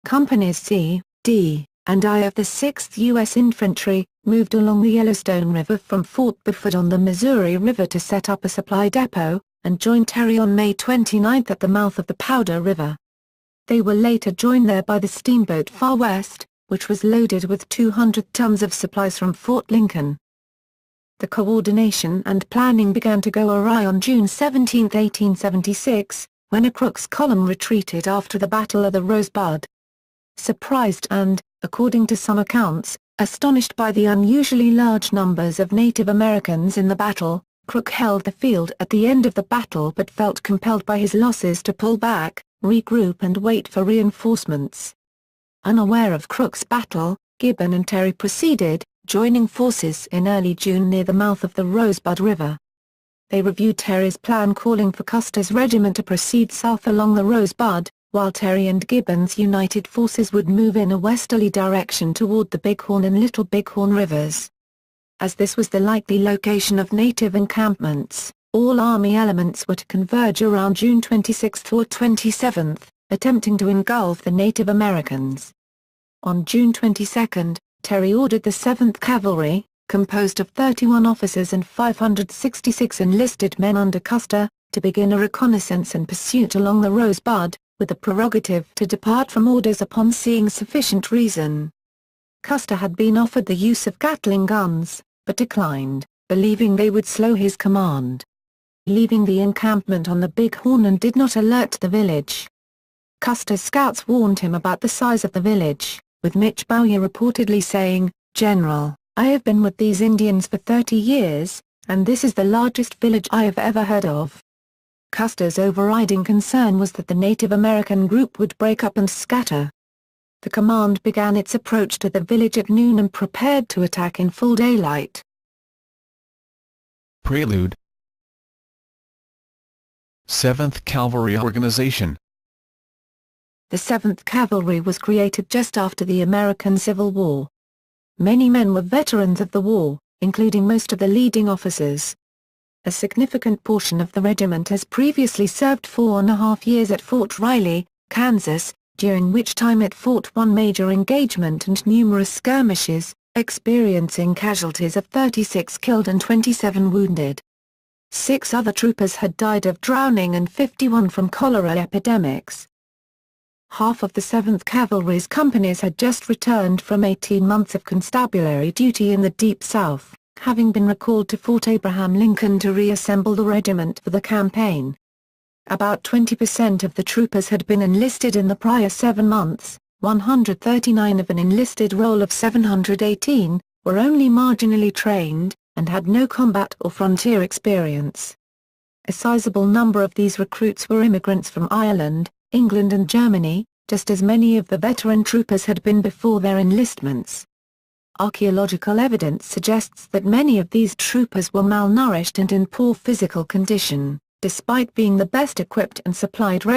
[SPEAKER 2] Companies C, D, and I of the 6th U.S. Infantry, moved along the Yellowstone River from Fort Beaufort on the Missouri River to set up a supply depot, and joined Terry on May 29 at the mouth of the Powder River. They were later joined there by the steamboat Far West, which was loaded with 200 tons of supplies from Fort Lincoln. The coordination and planning began to go awry on June 17, 1876, when a Crook's column retreated after the Battle of the Rosebud. Surprised and, according to some accounts, astonished by the unusually large numbers of Native Americans in the battle, Crook held the field at the end of the battle but felt compelled by his losses to pull back, regroup and wait for reinforcements. Unaware of Crook's battle, Gibbon and Terry proceeded, joining forces in early June near the mouth of the Rosebud River. They reviewed Terry's plan calling for Custer's regiment to proceed south along the Rosebud, while Terry and Gibbon's united forces would move in a westerly direction toward the Bighorn and Little Bighorn rivers. As this was the likely location of native encampments, all Army elements were to converge around June 26 or 27, attempting to engulf the Native Americans. On June 22, Terry ordered the 7th Cavalry, composed of 31 officers and 566 enlisted men under Custer, to begin a reconnaissance and pursuit along the Rosebud, with the prerogative to depart from orders upon seeing sufficient reason. Custer had been offered the use of Gatling guns, but declined, believing they would slow his command. Leaving the encampment on the Bighorn and did not alert the village. Custer's scouts warned him about the size of the village, with Mitch Bowyer reportedly saying, "General, I have been with these Indians for 30 years, and this is the largest village I have ever heard of." Custer's overriding concern was that the Native American group would break up and scatter. The command began its approach to the village at noon and prepared to attack in full daylight.
[SPEAKER 1] Prelude. 7th Cavalry Organization.
[SPEAKER 2] The 7th Cavalry was created just after the American Civil War. Many men were veterans of the war, including most of the leading officers. A significant portion of the regiment has previously served 4.5 years at Fort Riley, Kansas, during which time it fought one major engagement and numerous skirmishes, experiencing casualties of 36 killed and 27 wounded. 6 other troopers had died of drowning and 51 from cholera epidemics. Half of the 7th Cavalry's companies had just returned from 18 months of constabulary duty in the Deep South, having been recalled to Fort Abraham Lincoln to reassemble the regiment for the campaign. About 20% of the troopers had been enlisted in the prior 7 months, 139 of an enlisted roll of 718, were only marginally trained, and had no combat or frontier experience. A sizable number of these recruits were immigrants from Ireland, England and Germany, just as many of the veteran troopers had been before their enlistments. Archaeological evidence suggests that many of these troopers were malnourished and in poor physical condition, despite being the best equipped and supplied regiment.